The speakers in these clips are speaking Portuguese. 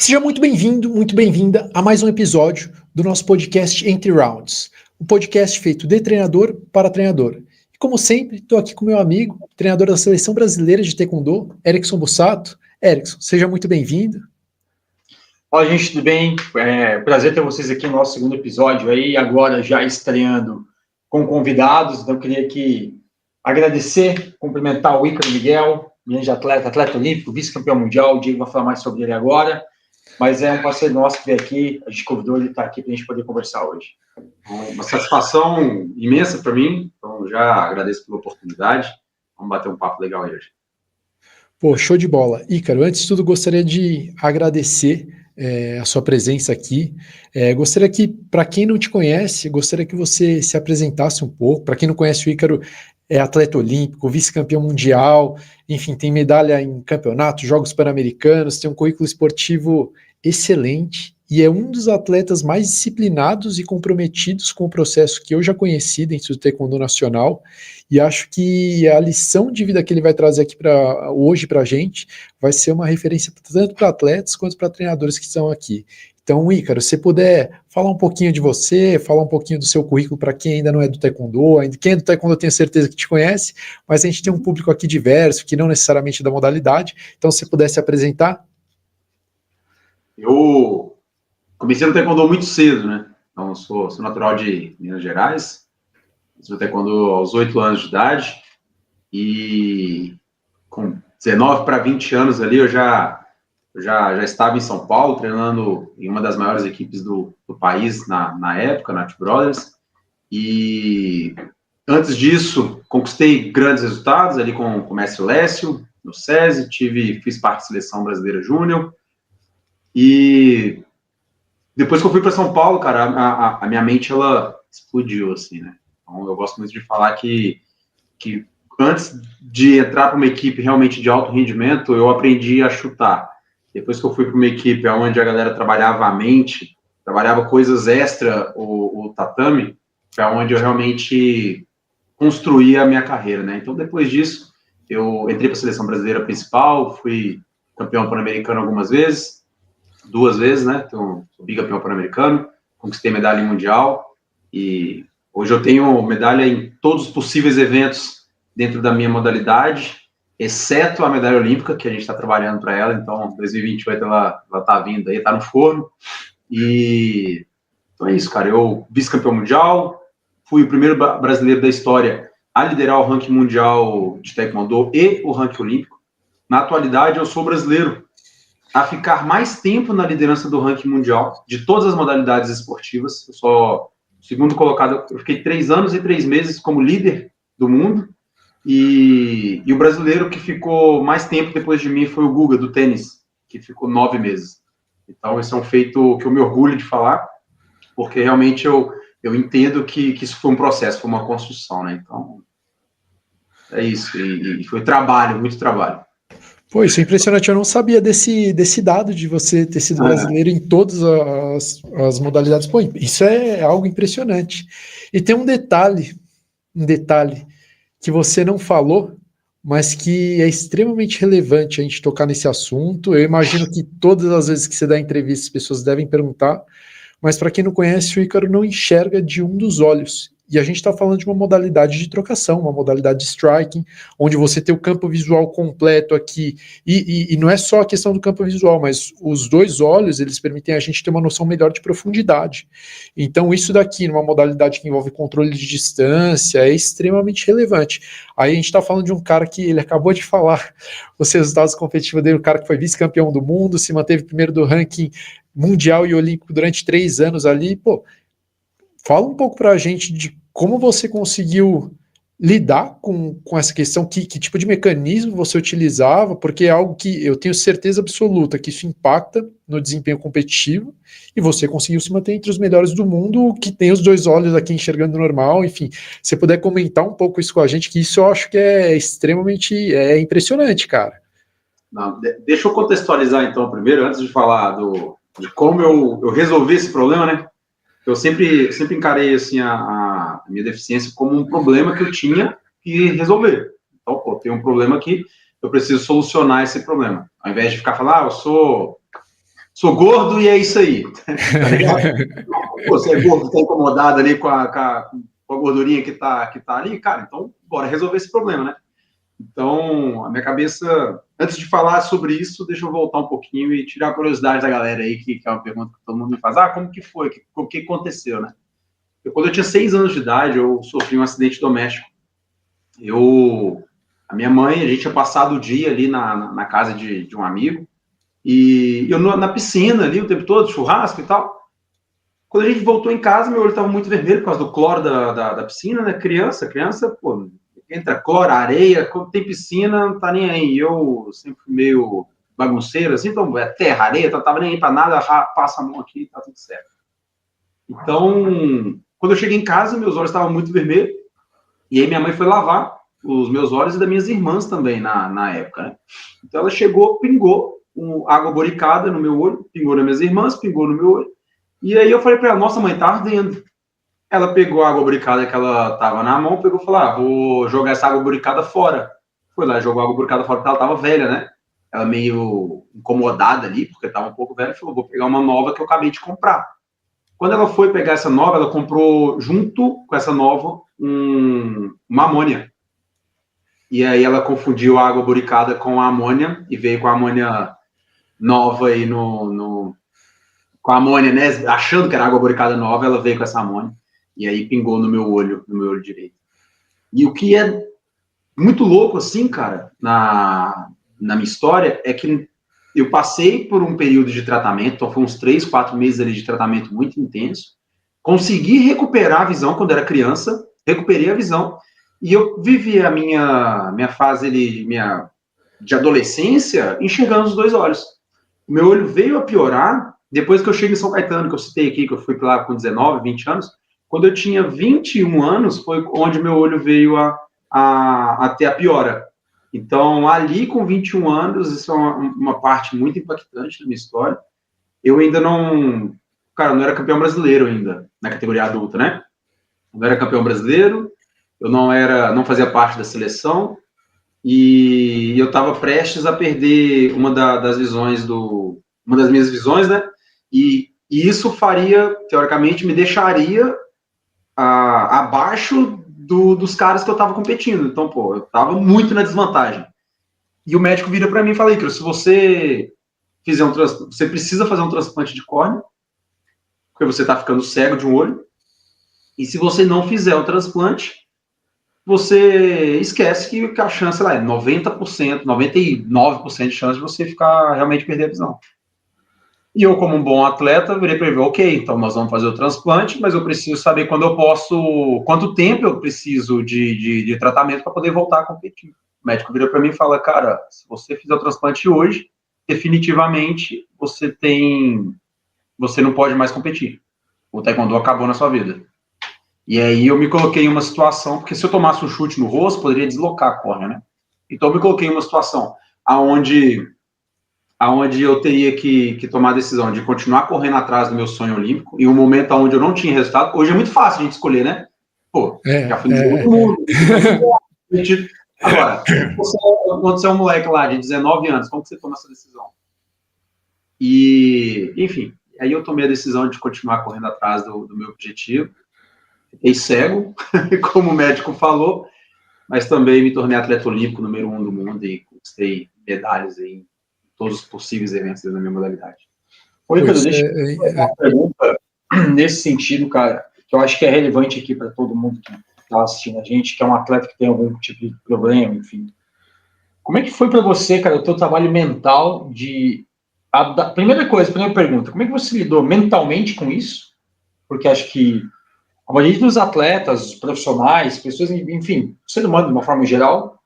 Seja muito bem-vindo, muito bem-vinda a mais um episódio do nosso podcast Entre Rounds, um podcast feito de treinador para treinador. E como sempre, estou aqui com meu amigo, treinador da Seleção Brasileira de Taekwondo, Erickson Bussato. Erickson, seja muito bem-vindo. Olá, gente, tudo bem? Prazer ter vocês aqui no nosso segundo episódio aí, agora já estreando com convidados. Então, eu queria aqui agradecer, cumprimentar o Ícaro Miguel, grande atleta olímpico, vice-campeão mundial. O Diego vai falar mais sobre ele agora, mas é um parceiro nosso que veio aqui, a gente convidou ele estar aqui para a gente poder conversar hoje. Uma satisfação imensa para mim, então já agradeço pela oportunidade. Vamos bater um papo legal aí hoje. Pô, show de bola. Ícaro, antes de tudo, gostaria de agradecer a sua presença aqui. Gostaria que, para quem não te conhece, gostaria que você se apresentasse um pouco. Para quem não conhece, o Ícaro é atleta olímpico, vice-campeão mundial, enfim, tem medalha em campeonatos, Jogos Pan-Americanos, tem um currículo esportivo excelente e é um dos atletas mais disciplinados e comprometidos com o processo que eu já conheci dentro do Taekwondo Nacional, e acho que a lição de vida que ele vai trazer aqui hoje para a gente vai ser uma referência tanto para atletas quanto para treinadores que estão aqui. Então, Ícaro, se puder falar um pouquinho de você, falar um pouquinho do seu currículo para quem ainda não é do Taekwondo, quem é do Taekwondo eu tenho certeza que te conhece, mas a gente tem um público aqui diverso, que não necessariamente é da modalidade, então se pudesse apresentar. Eu comecei no Taekwondo muito cedo, né? Então, sou natural de Minas Gerais, comecei no Taekwondo aos 8 anos de idade, e com 19 para 20 anos ali eu já estava em São Paulo, treinando em uma das maiores equipes do país na época, na Nath Brothers, e antes disso conquistei grandes resultados ali com o mestre Lécio, no SESI, fiz parte da Seleção Brasileira Júnior, e depois que eu fui para São Paulo, cara, a minha mente, ela explodiu, assim, né? Então, eu gosto muito de falar que antes de entrar para uma equipe realmente de alto rendimento, eu aprendi a chutar. Depois que eu fui para uma equipe onde a galera trabalhava a mente, trabalhava coisas extra, o tatame, foi onde eu realmente construí a minha carreira, né? Então, depois disso, eu entrei para a Seleção Brasileira principal, fui campeão pan-americano algumas vezes, 2 vezes, né? Então, sou bicampeão pan-americano, conquistei medalha mundial, e hoje eu tenho medalha em todos os possíveis eventos dentro da minha modalidade, exceto a medalha olímpica, que a gente está trabalhando para ela. Então, 2028 ela está vindo aí, está no forno. E então é isso, cara. Eu vice-campeão mundial, fui o primeiro brasileiro da história a liderar o ranking mundial de Taekwondo e o ranking olímpico. Na atualidade, eu sou brasileiro a ficar mais tempo na liderança do ranking mundial de todas as modalidades esportivas. Eu sou segundo colocado, eu fiquei 3 anos e 3 meses como líder do mundo. E o brasileiro que ficou mais tempo depois de mim foi o Guga, do tênis, que ficou 9 meses. Então, esse é um feito que eu me orgulho de falar, porque realmente eu entendo que isso foi um processo, foi uma construção, né? Então, é isso. E foi trabalho, muito trabalho. Pô, isso é impressionante, eu não sabia desse dado de você ter sido brasileiro em todas as modalidades. Pô, isso é algo impressionante. E tem um detalhe que você não falou, mas que é extremamente relevante a gente tocar nesse assunto. Eu imagino que todas as vezes que você dá entrevista, as pessoas devem perguntar, mas para quem não conhece, o Ícaro não enxerga de um dos olhos. E a gente está falando de uma modalidade de trocação, uma modalidade de striking, onde você tem o campo visual completo aqui, e não é só a questão do campo visual, mas os 2 olhos, eles permitem a gente ter uma noção melhor de profundidade. Então isso daqui, numa modalidade que envolve controle de distância, é extremamente relevante. Aí a gente está falando de um cara que, ele acabou de falar os resultados competitivos dele, um cara que foi vice-campeão do mundo, se manteve primeiro do ranking mundial e olímpico durante 3 anos ali. Pô, fala um pouco pra gente de como você conseguiu lidar com essa questão, que tipo de mecanismo você utilizava, porque é algo que eu tenho certeza absoluta que isso impacta no desempenho competitivo, e você conseguiu se manter entre os melhores do mundo, que tem os 2 olhos aqui enxergando normal. Enfim, se puder comentar um pouco isso com a gente, que isso eu acho que é extremamente impressionante, cara. Não, deixa eu contextualizar então primeiro, antes de falar de como eu resolvi esse problema, né? Eu sempre encarei assim a minha deficiência como um problema que eu tinha que resolver. Então, pô, tem um problema aqui, eu preciso solucionar esse problema. Ao invés de ficar falando, eu sou sou gordo e é isso aí. Tá ligado? Pô, você é gordo, tá incomodado ali com a gordurinha que tá ali, cara, então bora resolver esse problema, né? Então, a minha cabeça, antes de falar sobre isso, deixa eu voltar um pouquinho e tirar a curiosidade da galera aí, que é uma pergunta que todo mundo me faz, como que foi? O que aconteceu, né? Quando eu tinha 6 anos de idade, eu sofri um acidente doméstico. A minha mãe, a gente tinha passado o dia ali na casa de um amigo, e eu na piscina ali o tempo todo, churrasco e tal. Quando a gente voltou em casa, meu olho estava muito vermelho por causa do cloro da piscina, né? Criança, pô, entra cloro, areia, quando tem piscina, não tá nem aí. Eu sempre fui meio bagunceiro, assim, então é terra, areia, não tava nem aí pra nada, passa a mão aqui, tá tudo certo. Então, quando eu cheguei em casa, meus olhos estavam muito vermelhos, e aí minha mãe foi lavar os meus olhos e das minhas irmãs também na época, né? Então ela chegou, pingou água boricada no meu olho, pingou nas minhas irmãs, pingou no meu olho, e aí eu falei pra ela, nossa, mãe, tá ardendo. Ela pegou a água boricada que ela tava na mão, pegou e falou, vou jogar essa água boricada fora. Foi lá, jogou a água boricada fora, porque ela tava velha, né? Ela meio incomodada ali, porque tava um pouco velha, falou, vou pegar uma nova que eu acabei de comprar. Quando ela foi pegar essa nova, ela comprou, junto com essa nova, uma amônia. E aí ela confundiu a água boricada com a amônia, e veio com a amônia nova aí com a amônia, né? Achando que era água boricada nova, ela veio com essa amônia. E aí pingou no meu olho direito. E o que é muito louco, assim, cara, na minha história, é que eu passei por um período de tratamento, então foi uns 3, 4 meses ali de tratamento muito intenso, consegui recuperar a visão quando era criança, recuperei a visão, e eu vivi a minha fase ali, de adolescência, enxergando os 2 olhos. O meu olho veio a piorar depois que eu cheguei em São Caetano, que eu citei aqui, que eu fui lá com 19, 20 anos. Quando eu tinha 21 anos, foi onde meu olho veio a ter a piora. Então, ali com 21 anos, isso é uma parte muito impactante da minha história. Eu ainda não era campeão brasileiro ainda, na categoria adulta, né? Eu não era campeão brasileiro, eu não fazia parte da seleção, e eu estava prestes a perder uma das minhas visões, né? E isso faria, teoricamente, me deixaria abaixo dos caras que eu estava competindo. Então, pô, eu estava muito na desvantagem. E o médico vira para mim e fala, Ícaro, se você fizer você precisa fazer um transplante de córnea, porque você está ficando cego de um olho, e se você não fizer o transplante, você esquece que a chance lá é 90%, 99% de chance de você realmente perder a visão. E eu, como um bom atleta, virei para ele, ok, então nós vamos fazer o transplante, mas eu preciso saber quanto tempo eu preciso de tratamento para poder voltar a competir. O médico vira para mim e fala, cara, se você fizer o transplante hoje, definitivamente você não pode mais competir. O taekwondo acabou na sua vida. E aí eu me coloquei em uma situação, porque se eu tomasse um chute no rosto, poderia deslocar a córnea, né? Então eu me coloquei em uma situação aonde eu teria que tomar a decisão de continuar correndo atrás do meu sonho olímpico, em um momento onde eu não tinha resultado. Hoje é muito fácil a gente escolher, né? Pô, já fui no todo mundo. Agora, quando você é um moleque lá de 19 anos, como que você toma essa decisão? E, enfim, aí eu tomei a decisão de continuar correndo atrás do meu objetivo. Fiquei cego, como o médico falou, mas também me tornei atleta olímpico número 1 do mundo e conquistei medalhas em todos os possíveis eventos da minha modalidade. Oi, Pedro, deixa eu fazer uma pergunta nesse sentido, cara, que eu acho que é relevante aqui para todo mundo que está assistindo a gente, que é um atleta que tem algum tipo de problema, enfim. Como é que foi para você, cara, o teu trabalho mental primeira pergunta, como é que você lidou mentalmente com isso? Porque acho que a maioria dos atletas, os profissionais, pessoas, enfim, o ser humano de uma forma geral,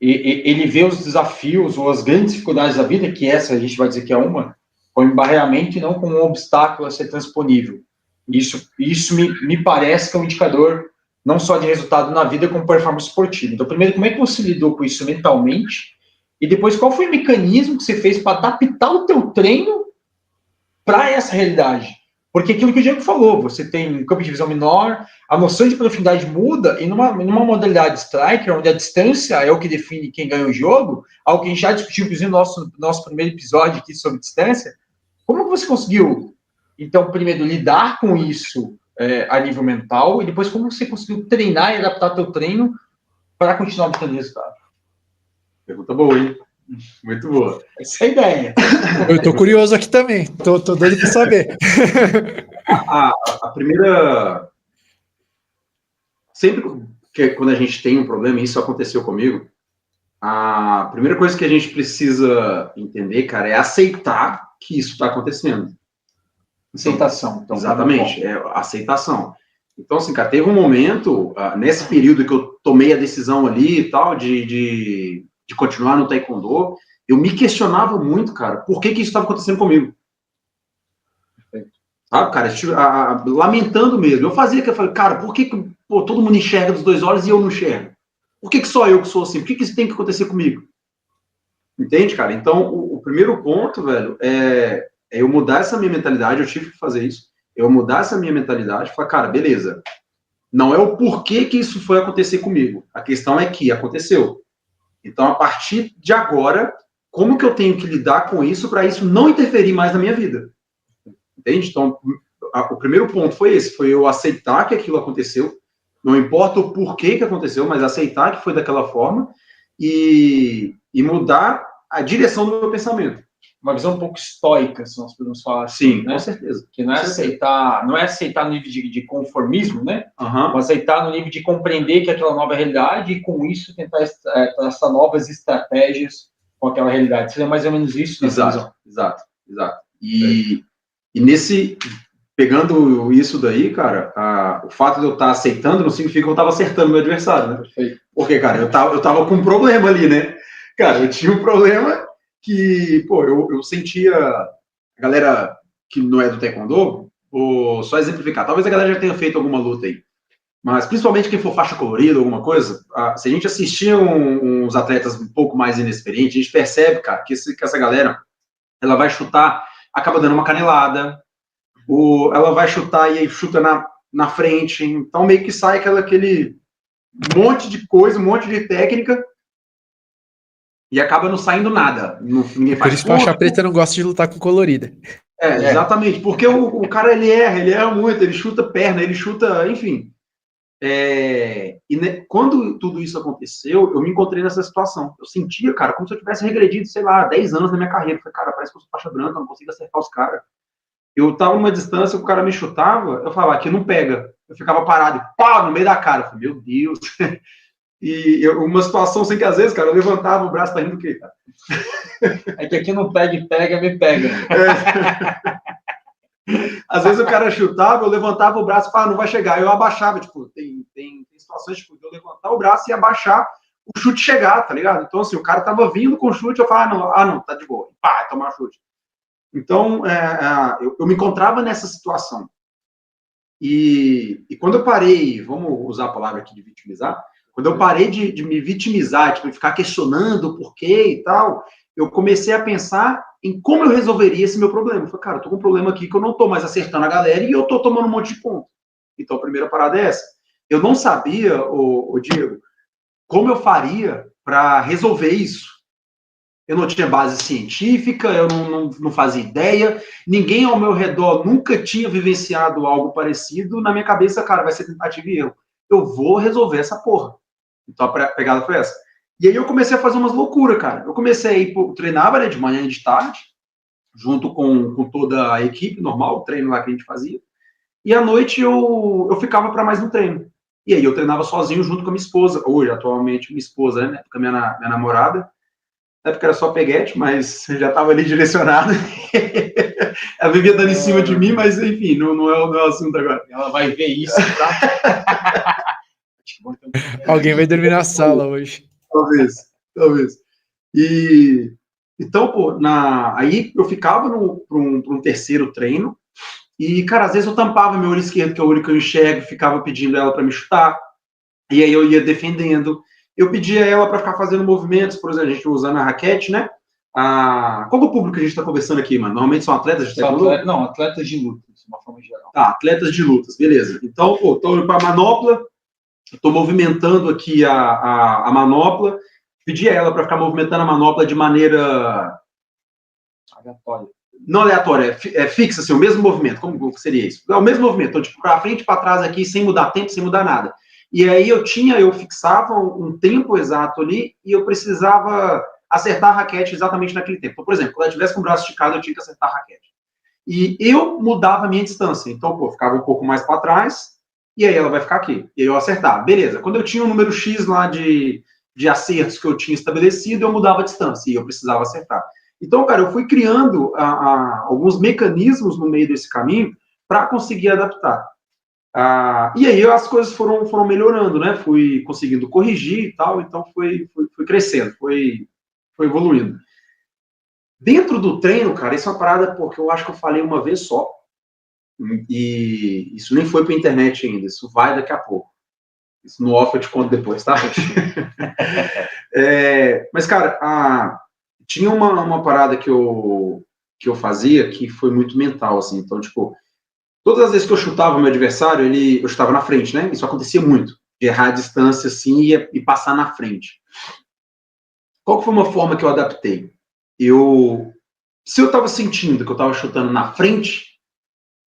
ele vê os desafios ou as grandes dificuldades da vida, que essa a gente vai dizer que é uma, como embarreamento e não como um obstáculo a ser transponível. Isso me parece que é um indicador não só de resultado na vida, como performance esportiva. Então, primeiro, como é que você lidou com isso mentalmente? E depois, qual foi o mecanismo que você fez para adaptar o teu treino para essa realidade? Porque aquilo que o Diego falou, você tem um campo de visão menor, a noção de profundidade muda, e numa modalidade striker, onde a distância é o que define quem ganha o jogo, algo que a gente já discutiu, inclusive, no nosso primeiro episódio aqui sobre distância, Como que você conseguiu, então, primeiro, lidar com isso a nível mental, e depois como você conseguiu treinar e adaptar teu treino para continuar obtendo resultado? Pergunta boa, hein? Muito boa. Essa é a ideia. Eu tô curioso aqui também. Tô doido para saber. A primeira... Sempre que quando a gente tem um problema, e isso aconteceu comigo, a primeira coisa que a gente precisa entender, cara, é aceitar que isso está acontecendo. Aceitação. Então, exatamente, é aceitação. Então, assim, cara, teve um momento, nesse período que eu tomei a decisão ali e tal, de continuar no Taekwondo, eu me questionava muito, cara, por que isso estava acontecendo comigo. Sabe, cara, lamentando mesmo. Eu fazia que eu falei, cara, por que todo mundo enxerga dos dois olhos e eu não enxergo? Por que só eu que sou assim? Por que isso tem que acontecer comigo? Entende, cara? Então, o primeiro ponto, velho, é eu mudar essa minha mentalidade. Eu tive que fazer isso. Eu mudar essa minha mentalidade e falar, cara, beleza. Não é o porquê que isso foi acontecer comigo. A questão é que aconteceu. Então, a partir de agora, como que eu tenho que lidar com isso para isso não interferir mais na minha vida? Entende? Então, o primeiro ponto foi esse, foi eu aceitar que aquilo aconteceu, não importa o porquê que aconteceu, mas aceitar que foi daquela forma e mudar a direção do meu pensamento. Uma visão um pouco estoica, se nós podemos falar assim. Sim, né? Com certeza. Que não é aceitar no nível de conformismo, né? Uhum. Mas aceitar no nível de compreender que aquela nova realidade e com isso tentar traçar novas estratégias com aquela realidade. Seria mais ou menos isso? Exato. E pegando isso daí, cara, o fato de eu estar aceitando não significa que eu estava acertando o meu adversário, né? Perfeito. Porque, cara, eu tava com um problema ali, né? Cara, eu tinha um problema que, pô, eu sentia... A galera que não é do Taekwondo, vou só exemplificar. Talvez a galera já tenha feito alguma luta aí. Mas, principalmente quem for faixa colorida, alguma coisa, se a gente assistir uns atletas um pouco mais inexperientes, a gente percebe, cara, que essa galera, ela vai chutar, acaba dando uma canelada, ou ela vai chutar e aí chuta na frente. Então, meio que sai aquele monte de coisa, um monte de técnica, e acaba não saindo nada. Ninguém faz. Por isso faixa preta não gosta de lutar com colorida. Exatamente. Porque o cara, ele erra muito, ele chuta perna, ele chuta, enfim. Quando tudo isso aconteceu, eu me encontrei nessa situação. Eu sentia, cara, como se eu tivesse regredido, sei lá, 10 anos na minha carreira. Eu falei, cara, parece que eu sou faixa branca, eu não consigo acertar os caras. Eu tava numa distância, o cara me chutava, eu falava, aqui não pega. Eu ficava parado, e pá, no meio da cara. Eu falei, meu Deus. E uma situação assim que às vezes, cara, eu levantava o braço, tá rindo do quê, cara? É que aqui não pega e pega, me pega. Às vezes o cara chutava, eu levantava o braço, não vai chegar. Eu abaixava, tipo, tem situações, tipo, de eu levantar o braço e abaixar, o chute chegar, tá ligado? Então, assim, o cara tava vindo com o chute, eu falava, não, tá de boa. Pá, tomar chute. Então, eu me encontrava nessa situação. E quando eu parei, vamos usar a palavra aqui de vitimizar, quando eu parei de me vitimizar, tipo, ficar questionando o porquê e tal, eu comecei a pensar em como eu resolveria esse meu problema. Eu falei, cara, eu tô com um problema aqui que eu não tô mais acertando a galera e eu tô tomando um monte de ponto. Então, a primeira parada é essa. Eu não sabia, Diego, como eu faria para resolver isso. Eu não tinha base científica, eu não fazia ideia, ninguém ao meu redor nunca tinha vivenciado algo parecido. Na minha cabeça, cara, vai ser tentativa e erro. Eu vou resolver essa porra. Então a pegada foi essa. E aí eu comecei a fazer umas loucuras, cara. Eu comecei a ir, treinava, né, de manhã e de tarde, junto com toda a equipe normal, o treino lá que a gente fazia. E à noite eu ficava para mais um treino. E aí eu treinava sozinho junto com a minha esposa, hoje, atualmente, minha esposa, né, com a minha namorada. Na época era só peguete, mas já estava ali direcionado. Ela vivia dando em cima de mim, mas enfim, não é o assunto agora. Ela vai ver isso, tá? Alguém vai dormir na sala hoje. Talvez. E então, pô, aí eu ficava para um terceiro treino, e, cara, às vezes eu tampava meu olho esquerdo, que é o olho que eu enxergo, ficava pedindo ela para me chutar, e aí eu ia defendendo. Eu pedia ela para ficar fazendo movimentos, por exemplo, a gente usando a raquete, né? Qual é o público que a gente está conversando aqui, mano? Normalmente são atletas de taekwondo? Não, atletas de luta, de uma forma geral. Tá, atletas de lutas, beleza. Então, pô, tô indo para a manopla, estou movimentando aqui a manopla, pedi a ela para ficar movimentando a manopla de maneira aleatória. não aleatória, é fixa, assim, o mesmo movimento. Como seria isso? É o mesmo movimento, então, tipo, para frente e para trás aqui, sem mudar tempo, sem mudar nada. E aí eu fixava um tempo exato ali e eu precisava acertar a raquete exatamente naquele tempo. Então, por exemplo, quando eu estivesse com o braço esticado, eu tinha que acertar a raquete. E eu mudava a minha distância. Então, pô, ficava um pouco mais para trás e aí ela vai ficar aqui. E aí eu acertar. Beleza. Quando eu tinha um número X lá de acertos que eu tinha estabelecido, eu mudava a distância e eu precisava acertar. Então, cara, eu fui criando alguns mecanismos no meio desse caminho para conseguir adaptar. E aí as coisas foram melhorando, né? Fui conseguindo corrigir e tal, então foi crescendo, foi evoluindo. Dentro do treino, cara, isso é uma parada porque eu acho que eu falei uma vez só, e isso nem foi para a internet ainda, isso vai daqui a pouco. Isso no off eu te conto depois, tá? Mas, cara, tinha uma parada que eu fazia que foi muito mental, assim. Então, tipo, todas as vezes que eu chutava meu adversário, eu chutava na frente, né? Isso acontecia muito, de errar a distância, assim, e passar na frente. Qual que foi uma forma que eu adaptei? Se eu estava sentindo que eu estava chutando na frente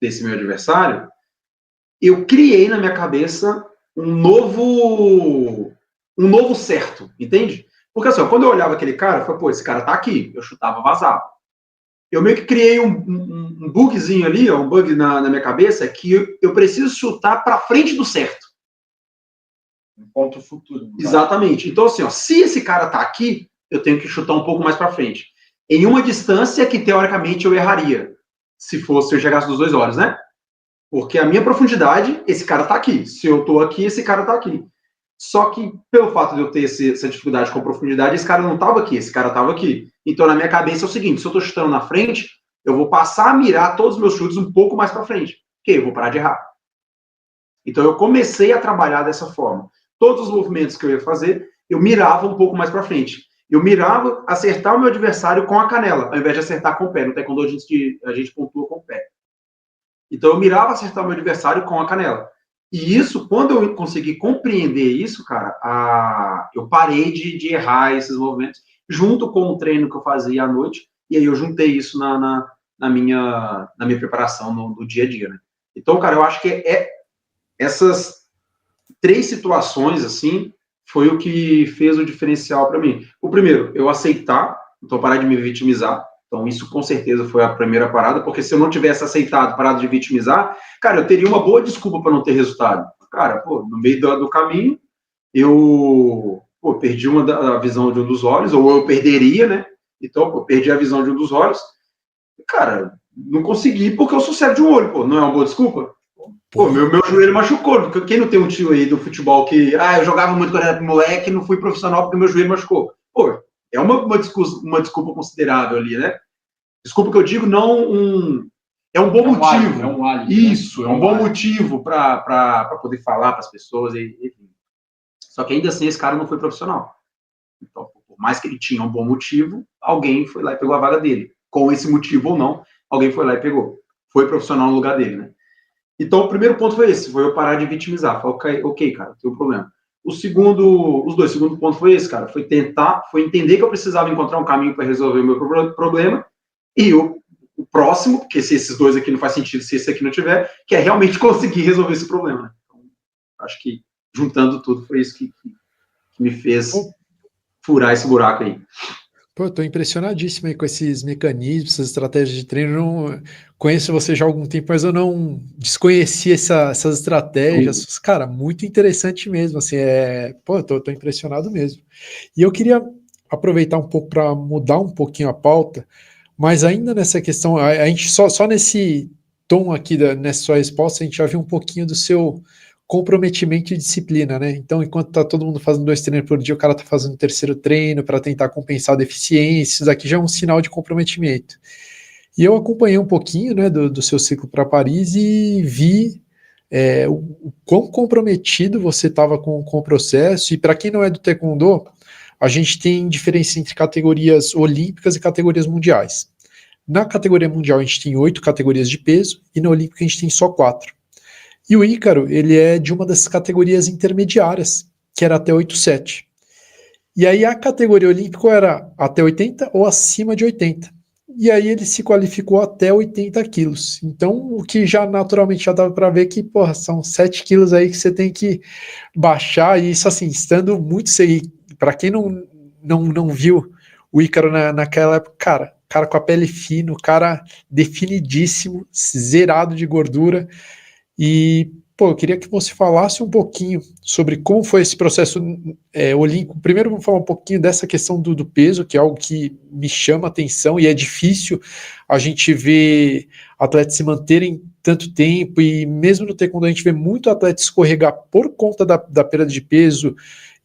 desse meu adversário, eu criei na minha cabeça um novo certo, entende? Porque assim, quando eu olhava aquele cara, eu falei, pô, esse cara tá aqui, eu chutava vazado. Eu meio que criei um bugzinho ali, um bug na minha cabeça, que eu preciso chutar para frente do certo. Um ponto futuro. Exatamente. Então assim, se esse cara tá aqui, eu tenho que chutar um pouco mais para frente. Em uma distância que, teoricamente, eu erraria. Se eu chegasse dos 2 olhos, né? Porque a minha profundidade, esse cara tá aqui. Se eu tô aqui, esse cara tá aqui. Só que, pelo fato de eu ter essa dificuldade com profundidade, esse cara não tava aqui, esse cara tava aqui. Então, na minha cabeça é o seguinte, se eu tô chutando na frente, eu vou passar a mirar todos os meus chutes um pouco mais para frente. Porque eu vou parar de errar. Então, eu comecei a trabalhar dessa forma. Todos os movimentos que eu ia fazer, eu mirava um pouco mais para frente. Eu mirava acertar o meu adversário com a canela, ao invés de acertar com o pé. No taekwondo a gente pontua com o pé. Então eu mirava acertar o meu adversário com a canela. E isso, quando eu consegui compreender isso, cara, eu parei de errar esses movimentos, junto com o treino que eu fazia à noite, e aí eu juntei isso na minha preparação no dia a dia, né? Então, cara, eu acho que essas 3 situações, assim, foi o que fez o diferencial para mim. O primeiro, eu aceitar, então parar de me vitimizar. Então isso com certeza foi a primeira parada, porque se eu não tivesse aceitado, parado de vitimizar, cara, eu teria uma boa desculpa para não ter resultado. Cara, pô, no meio do caminho, eu perdi a visão de um dos olhos, ou eu perderia, né? Então, eu perdi a visão de um dos olhos. Cara, não consegui porque eu sou cego de um olho, pô, não é uma boa desculpa? Pô, meu joelho machucou. Quem não tem um tio aí do futebol que, eu jogava muito quando era moleque e não fui profissional porque meu joelho machucou? Pô, é uma desculpa considerável ali, né? Desculpa que eu digo, não é um bom motivo. É um álibi. Isso, é um bom motivo para poder falar para as pessoas. Enfim. Só que ainda assim esse cara não foi profissional. Então, por mais que ele tinha um bom motivo, alguém foi lá e pegou a vaga dele. Com esse motivo ou não, alguém foi lá e pegou. Foi profissional no lugar dele, né? Então, o primeiro ponto foi esse, foi eu parar de vitimizar. Falei, ok, cara, tem um problema. O segundo ponto foi esse, cara, foi entender que eu precisava encontrar um caminho para resolver o meu problema, e o próximo, porque se esses 2 aqui não faz sentido, se esse aqui não tiver, que é realmente conseguir resolver esse problema. Né? Então, acho que, juntando tudo, foi isso que me fez furar esse buraco aí. Pô, eu tô impressionadíssimo aí com esses mecanismos, essas estratégias de treino. Eu não conheço você já há algum tempo, mas eu não desconhecia essas estratégias. Cara, muito interessante mesmo, assim, eu tô impressionado mesmo. E eu queria aproveitar um pouco para mudar um pouquinho a pauta, mas ainda nessa questão, a gente só nesse tom aqui, nessa sua resposta, a gente já viu um pouquinho do seu comprometimento e disciplina, né? Então, enquanto tá todo mundo fazendo 2 treinos por dia, o cara tá fazendo o 3º treino para tentar compensar deficiências, aqui já é um sinal de comprometimento. E eu acompanhei um pouquinho, né, do seu ciclo para Paris e vi o quão comprometido você estava com o processo. E para quem não é do Taekwondo, a gente tem diferença entre categorias olímpicas e categorias mundiais. Na categoria mundial a gente tem 8 categorias de peso e na olímpica a gente tem só 4. E o Ícaro, ele é de uma dessas categorias intermediárias, que era até 8,7. E aí a categoria olímpica era até 80 ou acima de 80. e aí ele se qualificou até 80 quilos. Então, o que já naturalmente já dava para ver que, porra, são 7 quilos aí que você tem que baixar, e isso assim, estando muito para quem não viu o Ícaro naquela época, cara com a pele fina, cara definidíssimo, zerado de gordura, e pô, eu queria que você falasse um pouquinho sobre como foi esse processo olímpico. Primeiro vamos falar um pouquinho dessa questão do peso, que é algo que me chama a atenção, e é difícil a gente ver atletas se manterem tanto tempo, e mesmo no taekwondo a gente vê muito atleta escorregar por conta da perda de peso,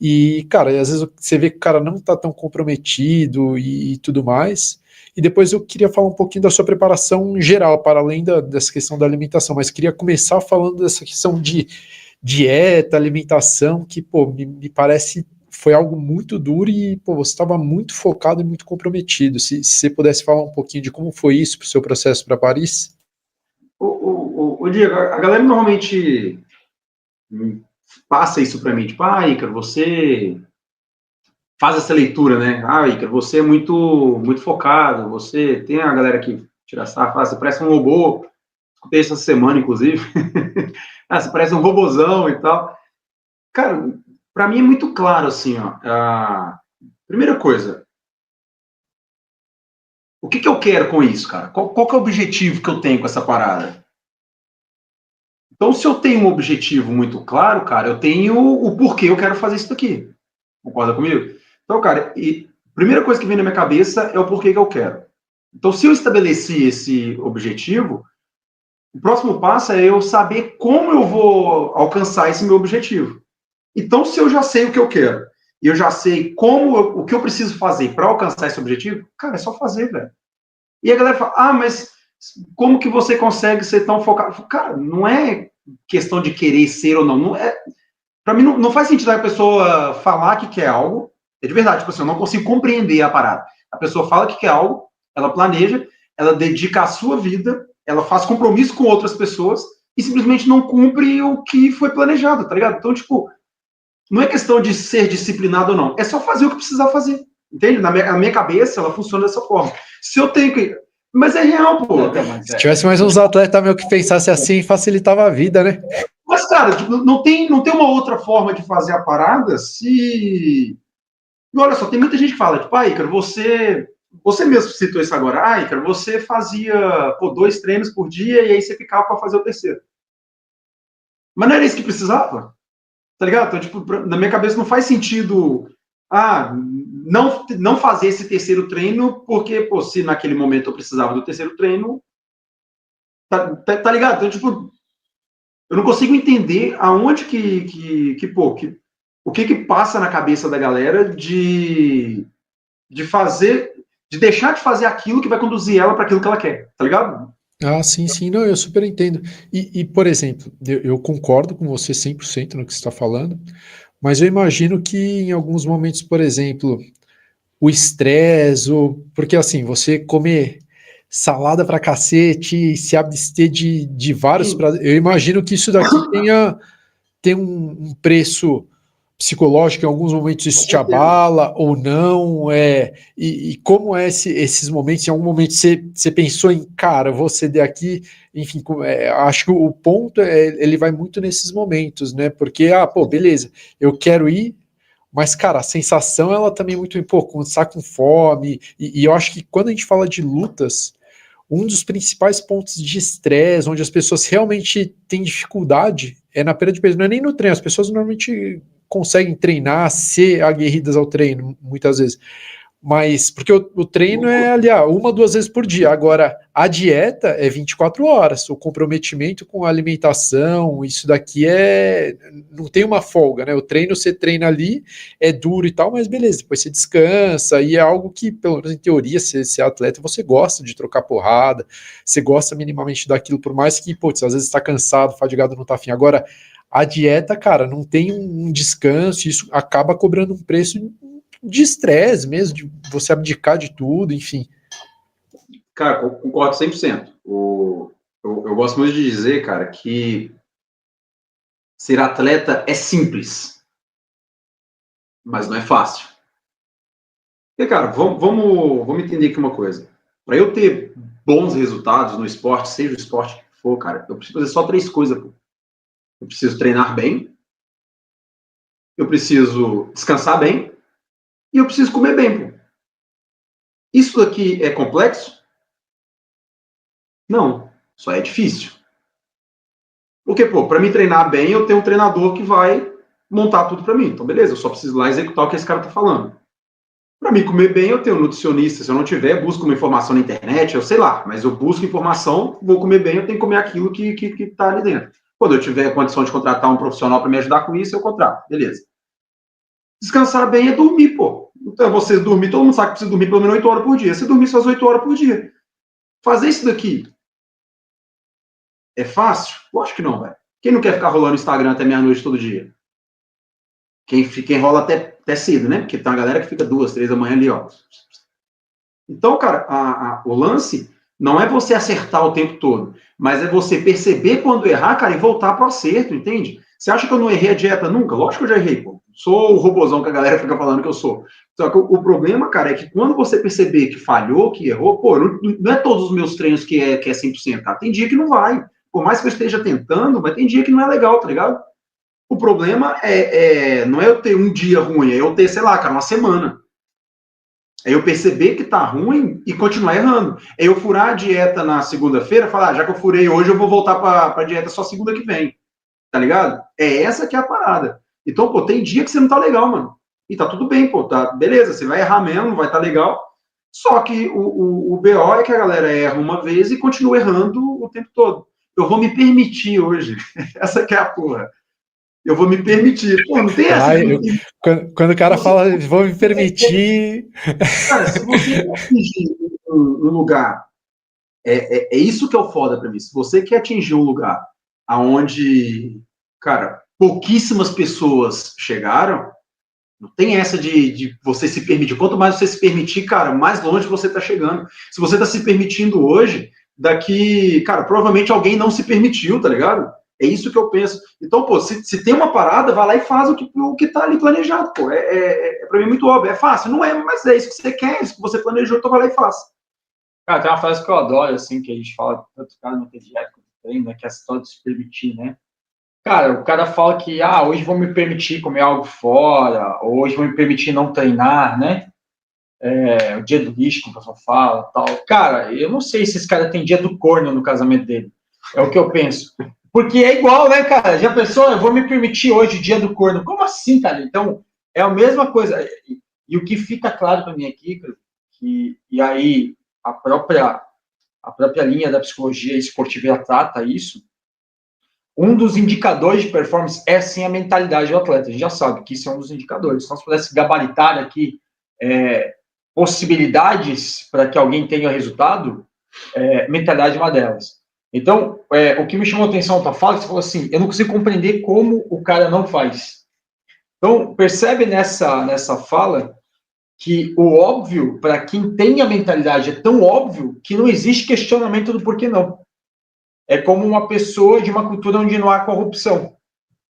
e cara, às vezes você vê que o cara não está tão comprometido e tudo mais. E depois eu queria falar um pouquinho da sua preparação geral, para além dessa questão da alimentação, mas queria começar falando dessa questão de dieta, alimentação, que, pô, me parece foi algo muito duro, e, pô, você estava muito focado e muito comprometido. Se você pudesse falar um pouquinho de como foi isso para o seu processo para Paris? O Diego, a galera normalmente passa isso para mim, tipo, Ícaro, você faz essa leitura, né? Ícaro, você é muito focado, você tem a galera que tira sarro, você parece um robô, escutei isso essa semana, inclusive, você parece um robozão e tal. Cara, para mim é muito claro, assim, ó, primeira coisa, o que eu quero com isso, cara? Qual que é o objetivo que eu tenho com essa parada? Então, se eu tenho um objetivo muito claro, cara, eu tenho o porquê eu quero fazer isso daqui. Concorda comigo? Então, cara, a primeira coisa que vem na minha cabeça é o porquê que eu quero. Então, se eu estabeleci esse objetivo, o próximo passo é eu saber como eu vou alcançar esse meu objetivo. Então, se eu já sei o que eu quero, e eu já sei o que eu preciso fazer para alcançar esse objetivo, cara, é só fazer, velho. E a galera fala, mas como que você consegue ser tão focado? Cara, não é questão de querer ser ou não. Para mim, não faz sentido a pessoa falar que quer algo. É de verdade, tipo assim, eu não consigo compreender a parada. A pessoa fala que quer algo, ela planeja, ela dedica a sua vida, ela faz compromisso com outras pessoas e simplesmente não cumpre o que foi planejado, tá ligado? Então, tipo, não é questão de ser disciplinado ou não. É só fazer o que precisar fazer. Entende? A minha cabeça, ela funciona dessa forma. Se eu tenho que... Mas é real, pô. Se tivesse mais uns atletas meio que pensasse assim, facilitava a vida, né? Mas, cara, tipo, não tem uma outra forma de fazer a parada se... E olha só, tem muita gente que fala, tipo, Ícaro, você mesmo citou isso agora, Ícaro, você fazia 2 treinos por dia e aí você ficava para fazer o terceiro. Mas não era isso que precisava, tá ligado? Então, tipo, na minha cabeça não faz sentido, não fazer esse terceiro treino, porque, pô, se naquele momento eu precisava do terceiro treino, tá ligado? Então, tipo, eu não consigo entender aonde o que passa na cabeça da galera de deixar de fazer aquilo que vai conduzir ela para aquilo que ela quer, tá ligado? Sim, não, eu super entendo. Por exemplo, eu concordo com você 100% no que você está falando, mas eu imagino que em alguns momentos, por exemplo, o estresse, porque assim, você comer salada pra cacete, se abster de vários pratos, eu imagino que isso daqui tem um preço psicológico, em alguns momentos isso te abala ou não, e como é esses momentos, em algum momento você pensou em, cara, vou ceder aqui, enfim, acho que o ponto ele vai muito nesses momentos, né, porque, pô, beleza, eu quero ir, mas, cara, a sensação, ela também é muito, pô, quando você tá com fome, e eu acho que quando a gente fala de lutas, um dos principais pontos de estresse, onde as pessoas realmente têm dificuldade, é na perda de peso, não é nem no treino, as pessoas normalmente conseguem treinar, ser aguerridas ao treino, muitas vezes, mas, porque o treino é ali, 1, 2 vezes por dia, agora, a dieta é 24 horas, o comprometimento com a alimentação, isso daqui não tem uma folga, né, o treino você treina ali, é duro e tal, mas beleza, depois você descansa, e é algo que, pelo menos em teoria, se é atleta, você gosta de trocar porrada, você gosta minimamente daquilo, por mais que, putz, às vezes tá cansado, fadigado, não tá afim, agora, a dieta, cara, não tem um descanso, isso acaba cobrando um preço de estresse mesmo, de você abdicar de tudo, enfim. Cara, eu concordo 100%. Eu gosto muito de dizer, cara, que ser atleta é simples, mas não é fácil. E, cara, vamos entender aqui uma coisa. Para eu ter bons resultados no esporte, seja o esporte que for, cara, eu preciso fazer só 3 coisas, pô. Eu preciso treinar bem, eu preciso descansar bem e eu preciso comer bem, pô. Isso daqui é complexo? Não, só é difícil. Porque, pô, para me treinar bem, eu tenho um treinador que vai montar tudo para mim. Então, beleza, eu só preciso lá executar o que esse cara tá falando. Para mim comer bem, eu tenho um nutricionista. Se eu não tiver, busco uma informação na internet, eu sei lá, mas eu busco informação, vou comer bem, eu tenho que comer aquilo que tá ali dentro. Quando eu tiver a condição de contratar um profissional para me ajudar com isso, eu contrato, beleza. Descansar bem é dormir, pô. Então, você dormir, todo mundo sabe que precisa dormir pelo menos 8 horas por dia. Você dormir só as 8 horas por dia. Fazer isso daqui é fácil? Eu acho que não, velho. Quem não quer ficar rolando no Instagram até meia-noite todo dia? Quem rola até cedo, né? Porque tem uma galera que fica 2, 3 da manhã ali, ó. Então, cara, o lance não é você acertar o tempo todo, mas é você perceber quando errar, cara, e voltar para o acerto, entende? Você acha que eu não errei a dieta nunca? Lógico que eu já errei, pô. Sou o robozão que a galera fica falando que eu sou. Só que o problema, cara, é que quando você perceber que falhou, que errou, pô, não é todos os meus treinos que é 100%, tá? Tem dia que não vai. Por mais que eu esteja tentando, mas tem dia que não é legal, tá ligado? O problema não é eu ter um dia ruim, é eu ter, sei lá, cara, uma semana. É eu perceber que tá ruim e continuar errando. É eu furar a dieta na segunda-feira, falar, já que eu furei hoje, eu vou voltar pra dieta só segunda que vem. Tá ligado? É essa que é a parada. Então, pô, tem dia que você não tá legal, mano. E tá tudo bem, pô, tá, beleza, você vai errar mesmo, vai tá legal. Só que o BO é que a galera erra uma vez e continua errando o tempo todo. Eu vou me permitir hoje. Essa que é a porra. Eu vou me permitir. Pô, não tem essa. Quando o cara fala, vou me permitir. Cara, se você quer atingir um lugar, é isso que é o foda pra mim. Se você quer atingir um lugar aonde, cara, pouquíssimas pessoas chegaram, não tem essa de você se permitir. Quanto mais você se permitir, cara, mais longe você tá chegando. Se você tá se permitindo hoje, daqui, cara, provavelmente alguém não se permitiu, tá ligado? É isso que eu penso. Então, pô, se tem uma parada, vai lá e faz o que tá ali planejado, pô. Pra mim muito óbvio. É fácil? Não é, mas é isso que você quer, é isso que você planejou, então vai lá e faz. Cara, tem uma frase que eu adoro, assim, que a gente fala, tanto cara não tem dieta quanto treino, né, que é a história de se permitir, né? Cara, o cara fala que, hoje vou me permitir comer algo fora, ou hoje vou me permitir não treinar, né? O dia do lixo, que o pessoal fala, tal. Cara, eu não sei se esse cara tem dia do corno no casamento dele. É o que eu penso. Porque é igual, né, cara? Já pensou, eu vou me permitir hoje o dia do corno. Como assim, cara? Então, é a mesma coisa. E o que fica claro para mim aqui, e aí a própria linha da psicologia esportiva já trata isso, um dos indicadores de performance é sim a mentalidade do atleta. A gente já sabe que isso é um dos indicadores. Então, se pudesse gabaritar aqui possibilidades para que alguém tenha resultado, mentalidade é uma delas. Então, o que me chamou a atenção na tua fala, você falou assim, eu não consigo compreender como o cara não faz. Então, percebe nessa fala que o óbvio, para quem tem a mentalidade, é tão óbvio que não existe questionamento do porquê não. É como uma pessoa de uma cultura onde não há corrupção.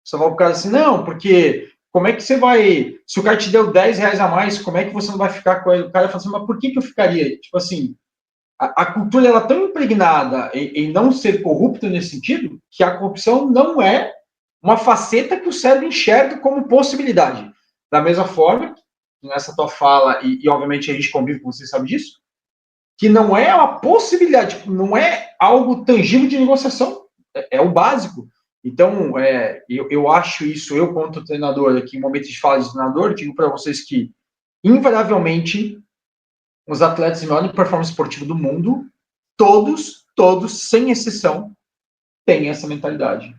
Você vai pro cara assim, não, porque como é que você vai... Se o cara te deu 10 reais a mais, como é que você não vai ficar com ele? O cara fala assim, mas por que eu ficaria? Tipo assim, a cultura ela é tão impregnada em não ser corrupta nesse sentido, que a corrupção não é uma faceta que o cérebro enxerga como possibilidade. Da mesma forma, nessa tua fala, e obviamente a gente convive com você, sabe disso, que não é uma possibilidade, não é algo tangível de negociação, é o básico. Então, eu acho isso, eu quanto treinador, aqui em momentos de fala de treinador, digo para vocês que, invariavelmente, os atletas de maior performance esportiva do mundo, todos, sem exceção, têm essa mentalidade.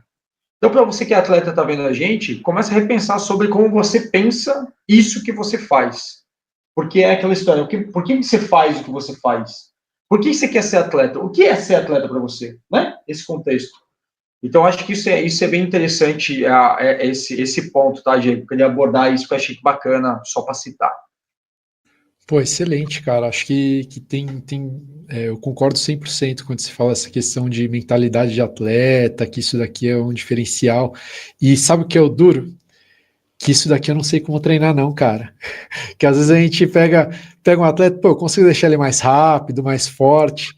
Então, para você que é atleta, está vendo a gente, comece a repensar sobre como você pensa isso que você faz. Porque é aquela história, por que você faz o que você faz? Por que você quer ser atleta? O que é ser atleta para você? Né? Esse contexto. Então, acho que isso é bem interessante, esse ponto, tá, Diego? Eu queria abordar isso, que eu achei bacana, só para citar. Pô, excelente, cara. Acho que eu concordo 100% quando se fala essa questão de mentalidade de atleta, que isso daqui é um diferencial. E sabe o que é o duro? que isso daqui eu não sei como treinar não, cara. Que às vezes a gente pega um atleta, pô, eu consigo deixar ele mais rápido, mais forte,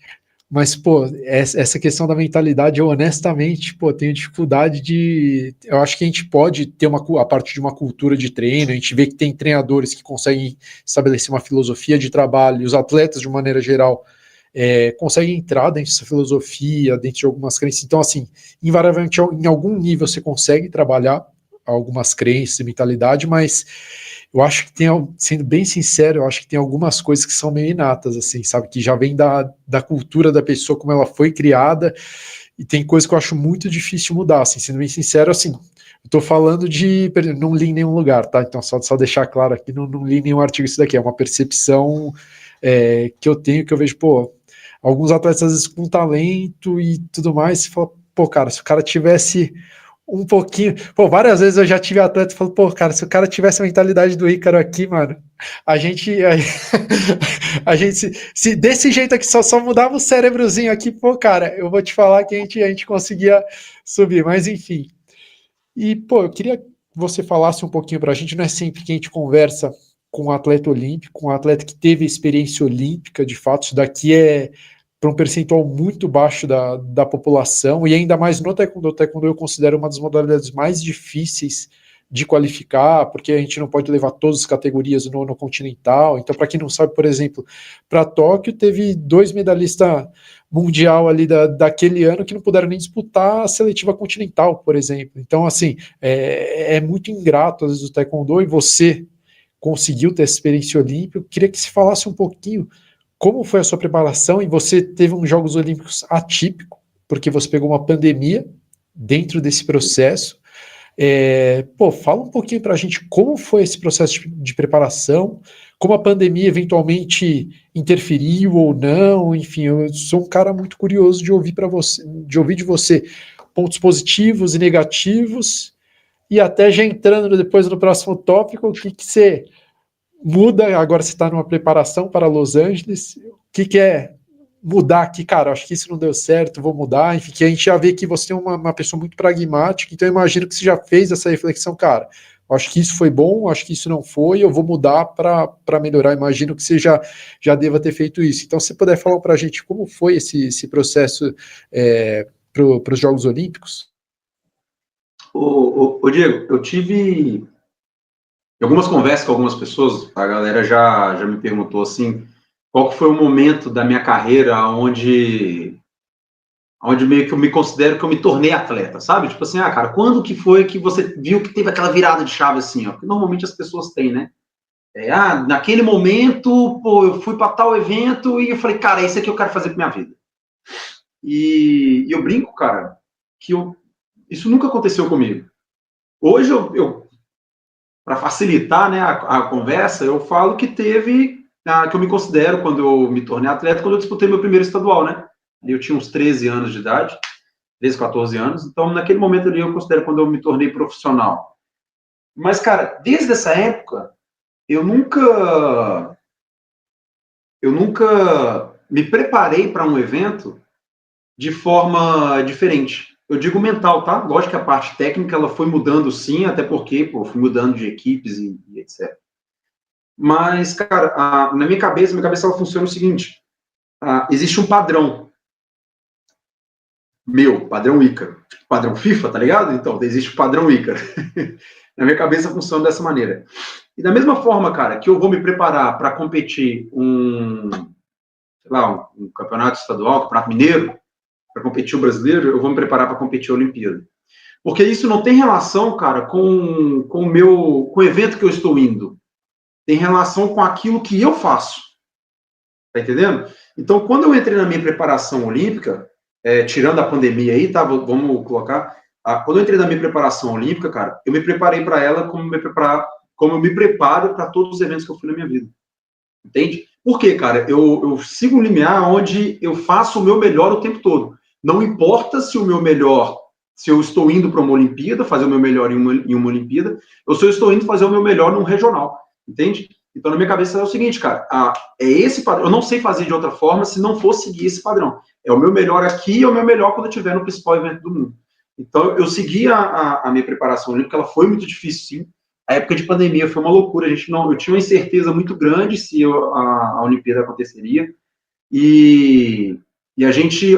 mas, pô, essa questão da mentalidade, eu honestamente, pô, tenho dificuldade de... Eu acho que a gente pode ter a partir de uma cultura de treino, a gente vê que tem treinadores que conseguem estabelecer uma filosofia de trabalho, e os atletas, de uma maneira geral, conseguem entrar dentro dessa filosofia, dentro de algumas crenças. Então, assim, invariavelmente, em algum nível você consegue trabalhar algumas crenças e mentalidade, mas eu acho que tem, sendo bem sincero, eu acho que tem algumas coisas que são meio inatas, assim, sabe, que já vem da cultura da pessoa, como ela foi criada, e tem coisa que eu acho muito difícil mudar, assim, sendo bem sincero, assim, eu tô falando não li em nenhum lugar, tá, então só deixar claro aqui, não li nenhum artigo, isso daqui é uma percepção que eu tenho, que eu vejo, pô, alguns atletas às vezes com talento e tudo mais, você fala, pô, cara, se o cara tivesse um pouquinho. Pô, várias vezes eu já tive atleta que falou, pô, cara, se o cara tivesse a mentalidade do Ícaro aqui, mano, a gente se desse jeito aqui só mudava o cérebrozinho aqui, pô, cara, eu vou te falar que a gente conseguia subir, mas enfim. E, pô, eu queria que você falasse um pouquinho pra gente, não é sempre que a gente conversa com um atleta olímpico, com um atleta que teve experiência olímpica, de fato, isso daqui é para um percentual muito baixo da população, e ainda mais no taekwondo. O taekwondo eu considero uma das modalidades mais difíceis de qualificar, porque a gente não pode levar todas as categorias no continental. Então, para quem não sabe, por exemplo, para Tóquio teve 2 medalhistas mundial ali daquele ano que não puderam nem disputar a seletiva continental, por exemplo. Então, assim, é muito ingrato às vezes o taekwondo, e você conseguiu ter essa experiência olímpica. Eu queria que se falasse um pouquinho como foi a sua preparação, e você teve uns Jogos Olímpicos atípico, porque você pegou uma pandemia dentro desse processo. Pô, fala um pouquinho pra gente como foi esse processo de preparação, como a pandemia eventualmente interferiu ou não, enfim, eu sou um cara muito curioso de ouvir de você pontos positivos e negativos, e até já entrando depois no próximo tópico, o que você muda, agora você está numa preparação para Los Angeles, o que é mudar aqui, cara, acho que isso não deu certo, vou mudar, enfim, que a gente já vê que você é uma pessoa muito pragmática, então eu imagino que você já fez essa reflexão, cara, acho que isso foi bom, acho que isso não foi, eu vou mudar para melhorar, imagino que você já deva ter feito isso. Então, se você puder falar para a gente como foi esse processo para os Jogos Olímpicos? Ô, Diego, eu tive algumas conversas com algumas pessoas, a galera já me perguntou assim, qual que foi o momento da minha carreira onde meio que eu me considero que eu me tornei atleta, sabe? Tipo assim, cara, quando que foi que você viu que teve aquela virada de chave assim, ó? Porque normalmente as pessoas têm, né? Naquele momento, pô, eu fui para tal evento e eu falei, cara, é isso aqui que eu quero fazer pra minha vida. E eu brinco, cara, que isso nunca aconteceu comigo. Hoje para facilitar, né, a conversa, eu falo que teve, que eu me considero, quando eu me tornei atleta, quando eu disputei meu primeiro estadual, né? Eu tinha uns 13 anos de idade, 13, 14 anos, então naquele momento ali eu considero quando eu me tornei profissional. Mas, cara, desde essa época, eu nunca me preparei para um evento de forma diferente. Eu digo mental, tá? Lógico que a parte técnica ela foi mudando sim, até porque, pô, fui mudando de equipes e etc. Mas, cara, na minha cabeça ela funciona o seguinte: existe um padrão padrão Ícaro, tipo padrão FIFA, tá ligado? Então, existe o padrão Ícaro. Na minha cabeça funciona dessa maneira. E da mesma forma, cara, que eu vou me preparar para competir um campeonato estadual, um campeonato mineiro, para competir o brasileiro, eu vou me preparar para competir a Olimpíada. Porque isso não tem relação, cara, com o evento que eu estou indo. Tem relação com aquilo que eu faço. Tá entendendo? Então, quando eu entrei na minha preparação olímpica, tirando a pandemia aí, tá? Vamos colocar. Quando eu entrei na minha preparação olímpica, cara, eu me preparei para ela como eu me preparo para todos os eventos que eu fui na minha vida. Entende? Por quê, cara? Eu sigo um limiar onde eu faço o meu melhor o tempo todo. Não importa se eu estou indo para uma Olimpíada, fazer o meu melhor em uma Olimpíada, ou se eu estou indo fazer o meu melhor num regional. Entende? Então, na minha cabeça é o seguinte, cara, é esse padrão. Eu não sei fazer de outra forma se não for seguir esse padrão. É o meu melhor aqui e é o meu melhor quando eu estiver no principal evento do mundo. Então, eu segui a minha preparação olímpica, ela foi muito difícil, sim. a época de pandemia foi uma loucura, eu tinha uma incerteza muito grande se a Olimpíada aconteceria, e a gente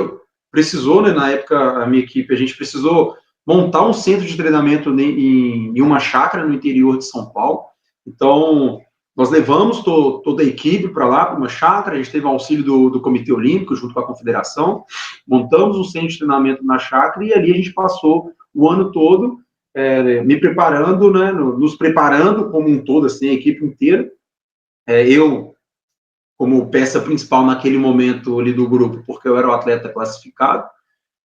precisou, né, na época, a minha equipe, a gente precisou montar um centro de treinamento em uma chácara no interior de São Paulo. Então, nós levamos toda a equipe para lá, para uma chácara, a gente teve o auxílio do Comitê Olímpico, junto com a Confederação, montamos um centro de treinamento na chácara, e ali a gente passou o ano todo me preparando, né, nos preparando como um todo, assim, a equipe inteira. Eu, como peça principal naquele momento ali do grupo, porque eu era o atleta classificado,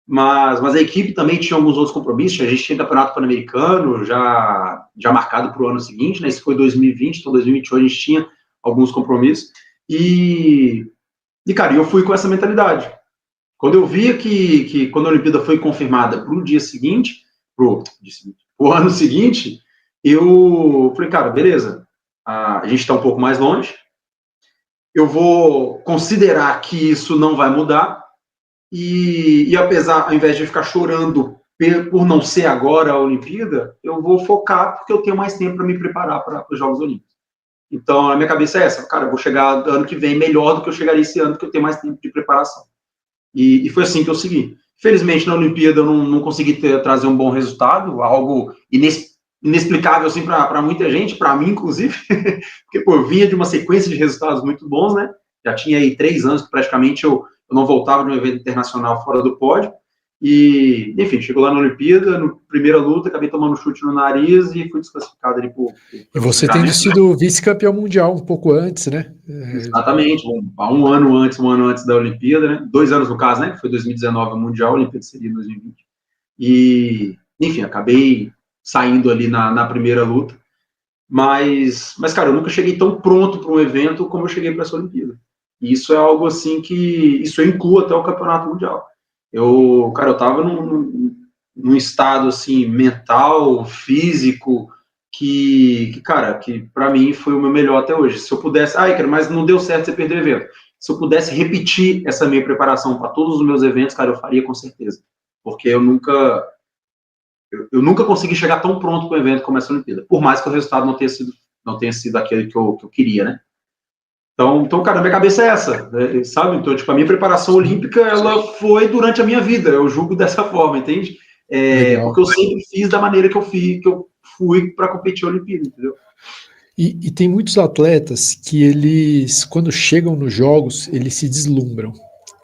mas a equipe também tinha alguns outros compromissos. A gente tinha campeonato pan-americano já marcado para o ano seguinte, né? Isso foi 2020, então 2021 a gente tinha alguns compromissos, e cara, eu fui com essa mentalidade. Quando eu via que quando a Olimpíada foi confirmada para o dia seguinte, pro ano seguinte, eu falei, cara, beleza, a gente está um pouco mais longe, eu vou considerar que isso não vai mudar, e apesar, ao invés de ficar chorando por não ser agora a Olimpíada, eu vou focar porque eu tenho mais tempo para me preparar para os Jogos Olímpicos. Então, a minha cabeça é essa, cara, eu vou chegar ano que vem melhor do que eu chegaria esse ano, porque eu tenho mais tempo de preparação. E foi assim que eu segui. Felizmente, na Olimpíada, eu não consegui trazer um bom resultado, algo inexplicável, assim, para muita gente, para mim, inclusive, porque, pô, eu vinha de uma sequência de resultados muito bons, né? Já tinha aí 3 anos que praticamente eu não voltava de um evento internacional fora do pódio, e, enfim, chegou lá na Olimpíada, na primeira luta, acabei tomando um chute no nariz e fui desclassificado ali por E você tendo sido vice-campeão mundial um pouco antes, né? Exatamente, um ano antes da Olimpíada, né? 2 anos no caso, né? Que foi 2019 o Mundial, a Olimpíada seria 2020. E, enfim, acabei saindo ali na primeira luta, mas, cara, eu nunca cheguei tão pronto para um evento como eu cheguei para essa Olimpíada. E isso é algo assim que, isso eu incluo até o Campeonato Mundial. Eu tava num estado, assim, mental, físico, que para mim foi o meu melhor até hoje. Se eu pudesse, cara, mas não deu certo, você perdeu o evento. Se eu pudesse repetir essa minha preparação para todos os meus eventos, cara, eu faria com certeza. Porque eu nunca consegui chegar tão pronto com o evento como essa Olimpíada. Por mais que o resultado não tenha sido aquele que eu queria, né? Então, cara, minha cabeça é essa, né, sabe? Então, tipo, a minha preparação olímpica, ela foi durante a minha vida, eu julgo dessa forma, entende? Porque eu sempre fiz da maneira que eu fui para competir a Olimpíada, entendeu? E tem muitos atletas que eles, quando chegam nos jogos, eles se deslumbram.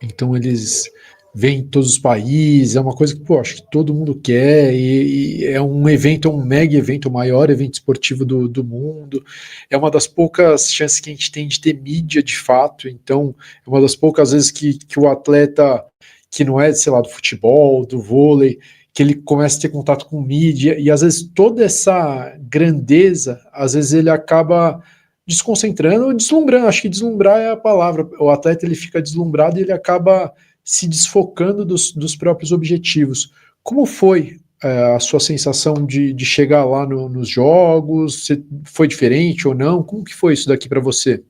Então, eles vêm em todos os países, é uma coisa que, pô, acho que todo mundo quer, e é um evento, é um mega evento, o maior evento esportivo do mundo, é uma das poucas chances que a gente tem de ter mídia de fato, então é uma das poucas vezes que o atleta, que não é, sei lá, do futebol, do vôlei, que ele começa a ter contato com mídia, e às vezes toda essa grandeza, às vezes ele acaba desconcentrando ou deslumbrando, acho que deslumbrar é a palavra, o atleta ele fica deslumbrado e ele acaba se desfocando dos próprios objetivos. Como foi a sua sensação de chegar lá nos jogos? Foi diferente ou não? Como que foi isso daqui para você?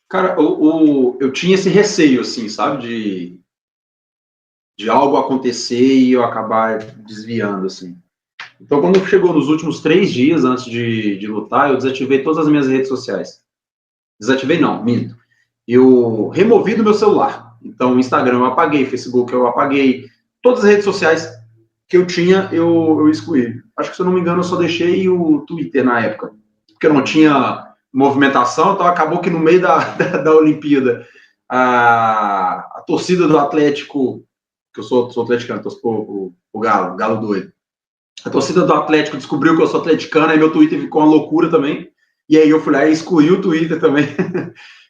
Cara, eu tinha esse receio, assim, sabe, de algo acontecer e eu acabar desviando, assim. Então, quando chegou nos últimos 3 dias antes de lutar, eu desativei todas as minhas redes sociais. Desativei não, minto. Eu removi do meu celular. Então, o Instagram eu apaguei, Facebook eu apaguei, todas as redes sociais que eu tinha, eu excluí. Acho que, se eu não me engano, eu só deixei o Twitter na época, porque eu não tinha movimentação, então acabou que no meio da Olimpíada, a torcida do Atlético, que eu sou atleticano, torço pro Galo doido, a torcida do Atlético descobriu que eu sou atleticano, aí meu Twitter ficou uma loucura também, e aí eu fui lá e excluí o Twitter também.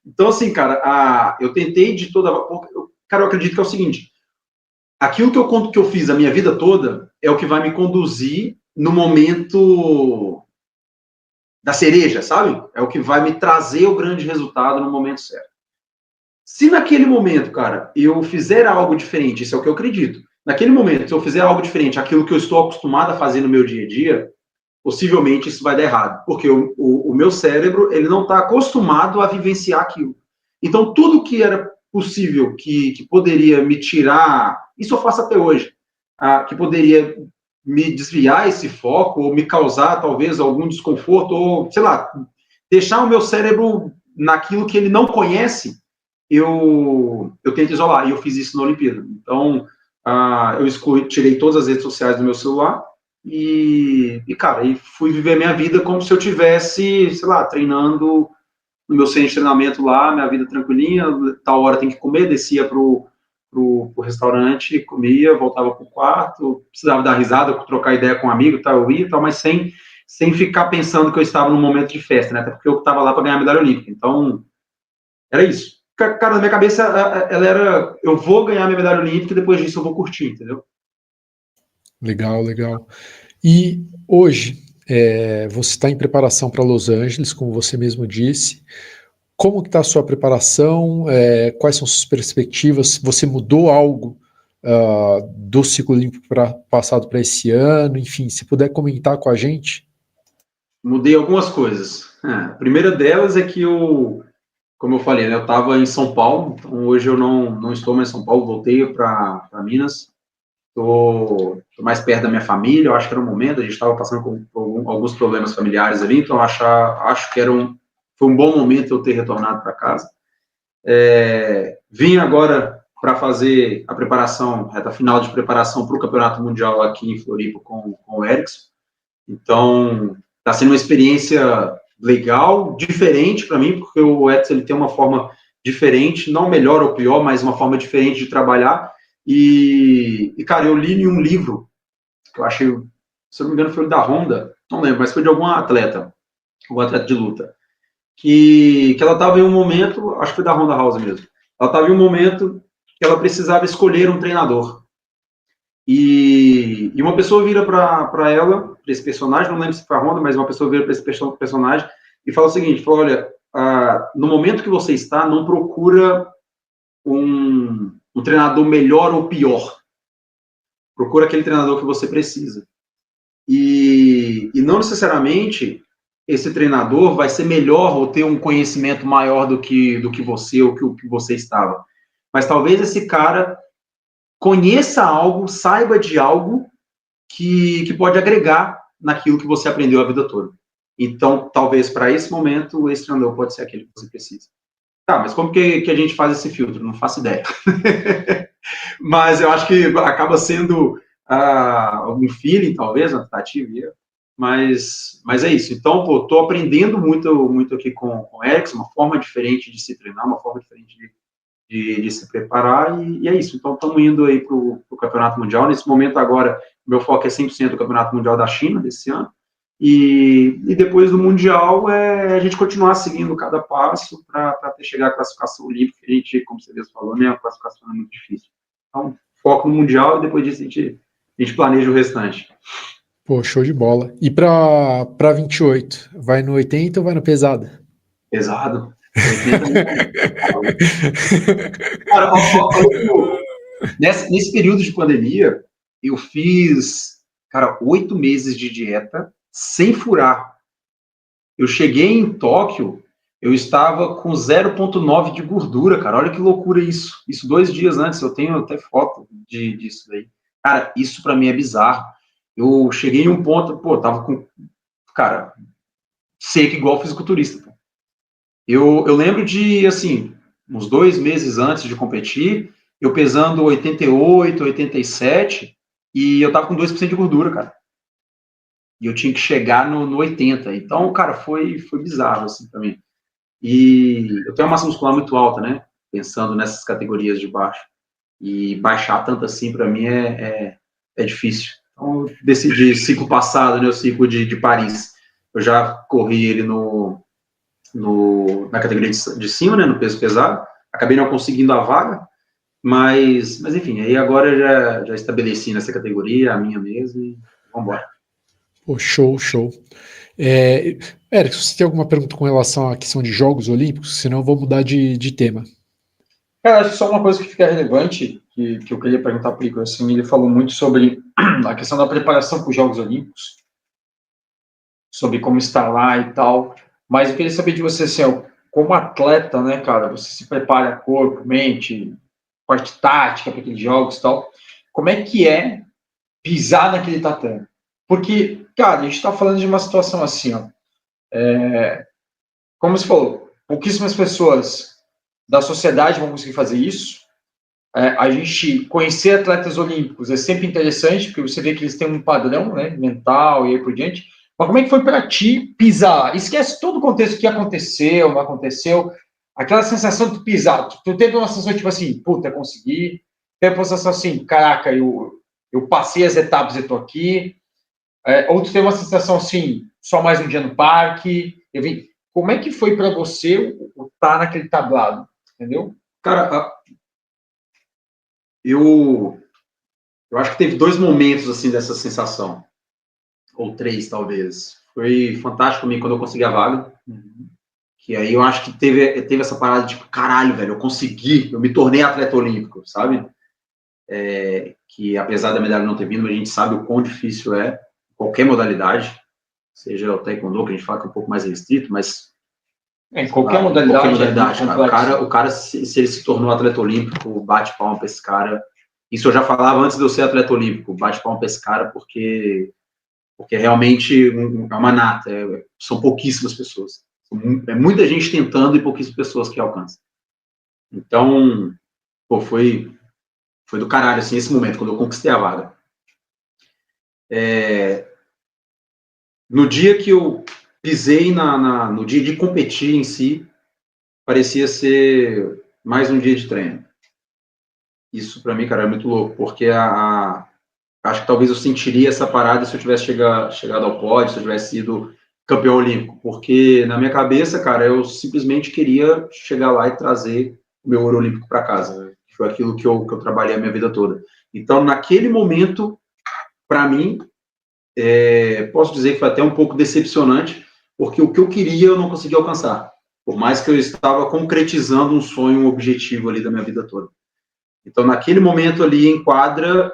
Então, assim, cara, eu tentei de toda... Cara, eu acredito que é o seguinte, aquilo que eu fiz a minha vida toda é o que vai me conduzir no momento da cereja, sabe? É o que vai me trazer o grande resultado no momento certo. Se naquele momento, cara, eu fizer algo diferente, isso é o que eu acredito, naquele momento, se eu fizer algo diferente, aquilo que eu estou acostumado a fazer no meu dia a dia, possivelmente isso vai dar errado, porque o meu cérebro, ele não está acostumado a vivenciar aquilo. Então, tudo que era possível, que poderia me tirar, isso eu faço até hoje, que poderia me desviar esse foco, ou me causar, talvez, algum desconforto, ou, sei lá, deixar o meu cérebro naquilo que ele não conhece, eu tento isolar, e eu fiz isso na Olimpíada. Então, eu tirei todas as redes sociais do meu celular, cara, e fui viver minha vida como se eu tivesse, sei lá, treinando no meu centro de treinamento lá, minha vida tranquilinha, tal hora tem que comer, descia pro restaurante, comia, voltava pro quarto, precisava dar risada, trocar ideia com um amigo, tal, eu ia, tal, mas sem ficar pensando que eu estava num momento de festa, né? Até porque eu estava lá para ganhar a medalha olímpica. Então, era isso. Cara, na minha cabeça, ela era, eu vou ganhar minha medalha olímpica e depois disso eu vou curtir, entendeu? Legal, legal. E hoje, você está em preparação para Los Angeles, como você mesmo disse. Como que está a sua preparação? Quais são suas perspectivas? Você mudou algo do ciclo olímpico passado para esse ano? Enfim, se puder comentar com a gente. Mudei algumas coisas. A primeira delas é que como eu falei, né, eu estava em São Paulo, então hoje eu não estou mais em São Paulo, voltei para Minas. Estou mais perto da minha família, eu acho que era um momento, a gente estava passando por alguns problemas familiares ali, então acho que foi um bom momento eu ter retornado para casa. Vim agora para fazer a preparação, reta final de preparação para o Campeonato Mundial aqui em Floripa com o Erickson. Então, está sendo uma experiência legal, diferente para mim, porque o Edson ele tem uma forma diferente, não melhor ou pior, mas uma forma diferente de trabalhar. Cara, eu li em um livro, que eu achei, se eu não me engano, foi o da Honda, não lembro, mas foi de algum atleta de luta, que ela estava em um momento, acho que foi da Honda House mesmo, ela estava em um momento que ela precisava escolher um treinador. E uma pessoa vira para ela, para esse personagem, não lembro se foi a Honda, mas uma pessoa vira para esse personagem e fala o seguinte, fala, olha, no momento que você está, não procura um treinador melhor ou pior. Procura aquele treinador que você precisa. E não necessariamente esse treinador vai ser melhor ou ter um conhecimento maior do que você ou que você estava. Mas talvez esse cara conheça algo, saiba de algo que pode agregar naquilo que você aprendeu a vida toda. Então, talvez para esse momento, esse treinador pode ser aquele que você precisa. Tá, mas como que a gente faz esse filtro? Não faço ideia. Mas eu acho que acaba sendo algum feeling, talvez, uma tentativa. Mas é isso. Então, estou aprendendo muito aqui com o Erickson, uma forma diferente de se treinar, uma forma diferente de se preparar, e é isso. Então, estamos indo aí para o Campeonato Mundial. Nesse momento, agora, meu foco é 100% o Campeonato Mundial da China, desse ano. E depois do Mundial, a gente continuar seguindo cada passo para chegar à classificação olímpica, que a gente, como você mesmo falou, né, a classificação é muito difícil. Então, foco no Mundial e depois disso a gente planeja o restante. Pô, show de bola. E para 28, vai no 80 ou vai no pesada? Pesado. 80. Cara, nesse período de pandemia, eu fiz, cara, 8 meses de dieta sem furar. Eu cheguei em Tóquio, eu estava com 0,9 de gordura, cara. Olha que loucura isso. Isso 2 dias antes, eu tenho até foto disso daí. Cara, isso pra mim é bizarro. Eu cheguei em um ponto, tava com, cara, seco igual fisiculturista. Eu lembro de, assim, uns 2 meses antes de competir, eu pesando 88, 87, e eu tava com 2% de gordura, cara. E eu tinha que chegar no 80. Então, cara, foi bizarro, assim, pra mim. E eu tenho uma massa muscular muito alta, né? Pensando nessas categorias de baixo. E baixar tanto assim, pra mim, é difícil. Então, eu decidi, ciclo passado, né? O ciclo de Paris. Eu já corri ele na categoria de cima, né? No peso pesado. Acabei não conseguindo a vaga. Mas enfim, aí agora eu já estabeleci nessa categoria, a minha mesmo, e vamos embora. Pô, show. Eric, você tem alguma pergunta com relação à questão de Jogos Olímpicos? Senão eu vou mudar de tema. Cara, acho que só uma coisa que fica relevante, que eu queria perguntar para o Igor, assim, ele falou muito sobre a questão da preparação para os Jogos Olímpicos, sobre como estar lá e tal, mas eu queria saber de você, assim, como atleta, né, cara, você se prepara corpo, mente, parte tática para aqueles jogos e tal, como é que é pisar naquele tatame? Porque, cara, a gente está falando de uma situação assim, ó, como você falou, pouquíssimas pessoas da sociedade vão conseguir fazer isso. A gente conhecer atletas olímpicos é sempre interessante, porque você vê que eles têm um padrão, né, mental e aí por diante. Mas como é que foi para ti pisar? Esquece todo o contexto que aconteceu, não aconteceu. Aquela sensação de pisar. Tu teve uma sensação tipo assim, puta, consegui. Teve uma sensação assim, caraca, eu passei as etapas e estou aqui. Ou tu teve uma sensação assim, só mais um dia no parque. Como é que foi para você estar naquele tablado? Entendeu? Cara, eu acho que teve 2 momentos, assim, dessa sensação. Ou 3, talvez. Foi fantástico pra mim quando eu consegui a vaga. Que aí eu acho que teve essa parada de, tipo, caralho, velho, eu consegui, eu me tornei atleta olímpico, sabe? Que apesar da medalha não ter vindo, a gente sabe o quão difícil é qualquer modalidade, seja o taekwondo, que a gente fala que é um pouco mais restrito, mas em qualquer modalidade. Cara. O cara, se ele se tornou atleta olímpico, bate palma pra esse cara. Isso eu já falava antes de eu ser atleta olímpico, bate palma pra esse cara, porque realmente é uma nata, são pouquíssimas pessoas. É muita gente tentando e pouquíssimas pessoas que alcançam. Então, pô, foi do caralho, assim, esse momento, quando eu conquistei a vaga. No dia que eu pisei no dia de competir em si, parecia ser mais um dia de treino. Isso, pra mim, cara, é muito louco, porque acho que talvez eu sentiria essa parada se eu tivesse chegado ao pódio, se eu tivesse sido campeão olímpico, porque na minha cabeça, cara, eu simplesmente queria chegar lá e trazer o meu ouro olímpico para casa. Foi aquilo que eu trabalhei a minha vida toda. Então, naquele momento, para mim, posso dizer que foi até um pouco decepcionante, porque o que eu queria eu não consegui alcançar, por mais que eu estava concretizando um sonho, um objetivo ali da minha vida toda. Então, naquele momento ali em quadra,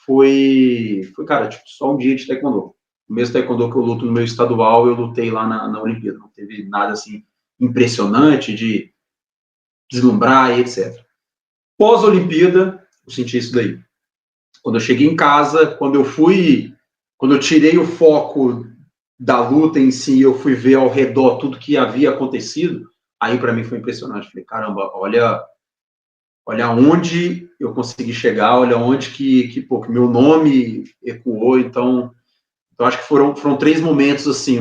foi cara, tipo, só um dia de taekwondo. O mesmo taekwondo que eu luto no meu estadual, eu lutei lá na Olimpíada. Não teve nada, assim, impressionante de deslumbrar e etc. Pós-Olimpíada, eu senti isso daí. Quando eu cheguei em casa, quando eu tirei o foco da luta em si, eu fui ver ao redor tudo que havia acontecido, aí para mim foi impressionante. Falei, caramba, olha onde eu consegui chegar, olha onde que meu nome ecoou. Então acho que foram 3 momentos, assim,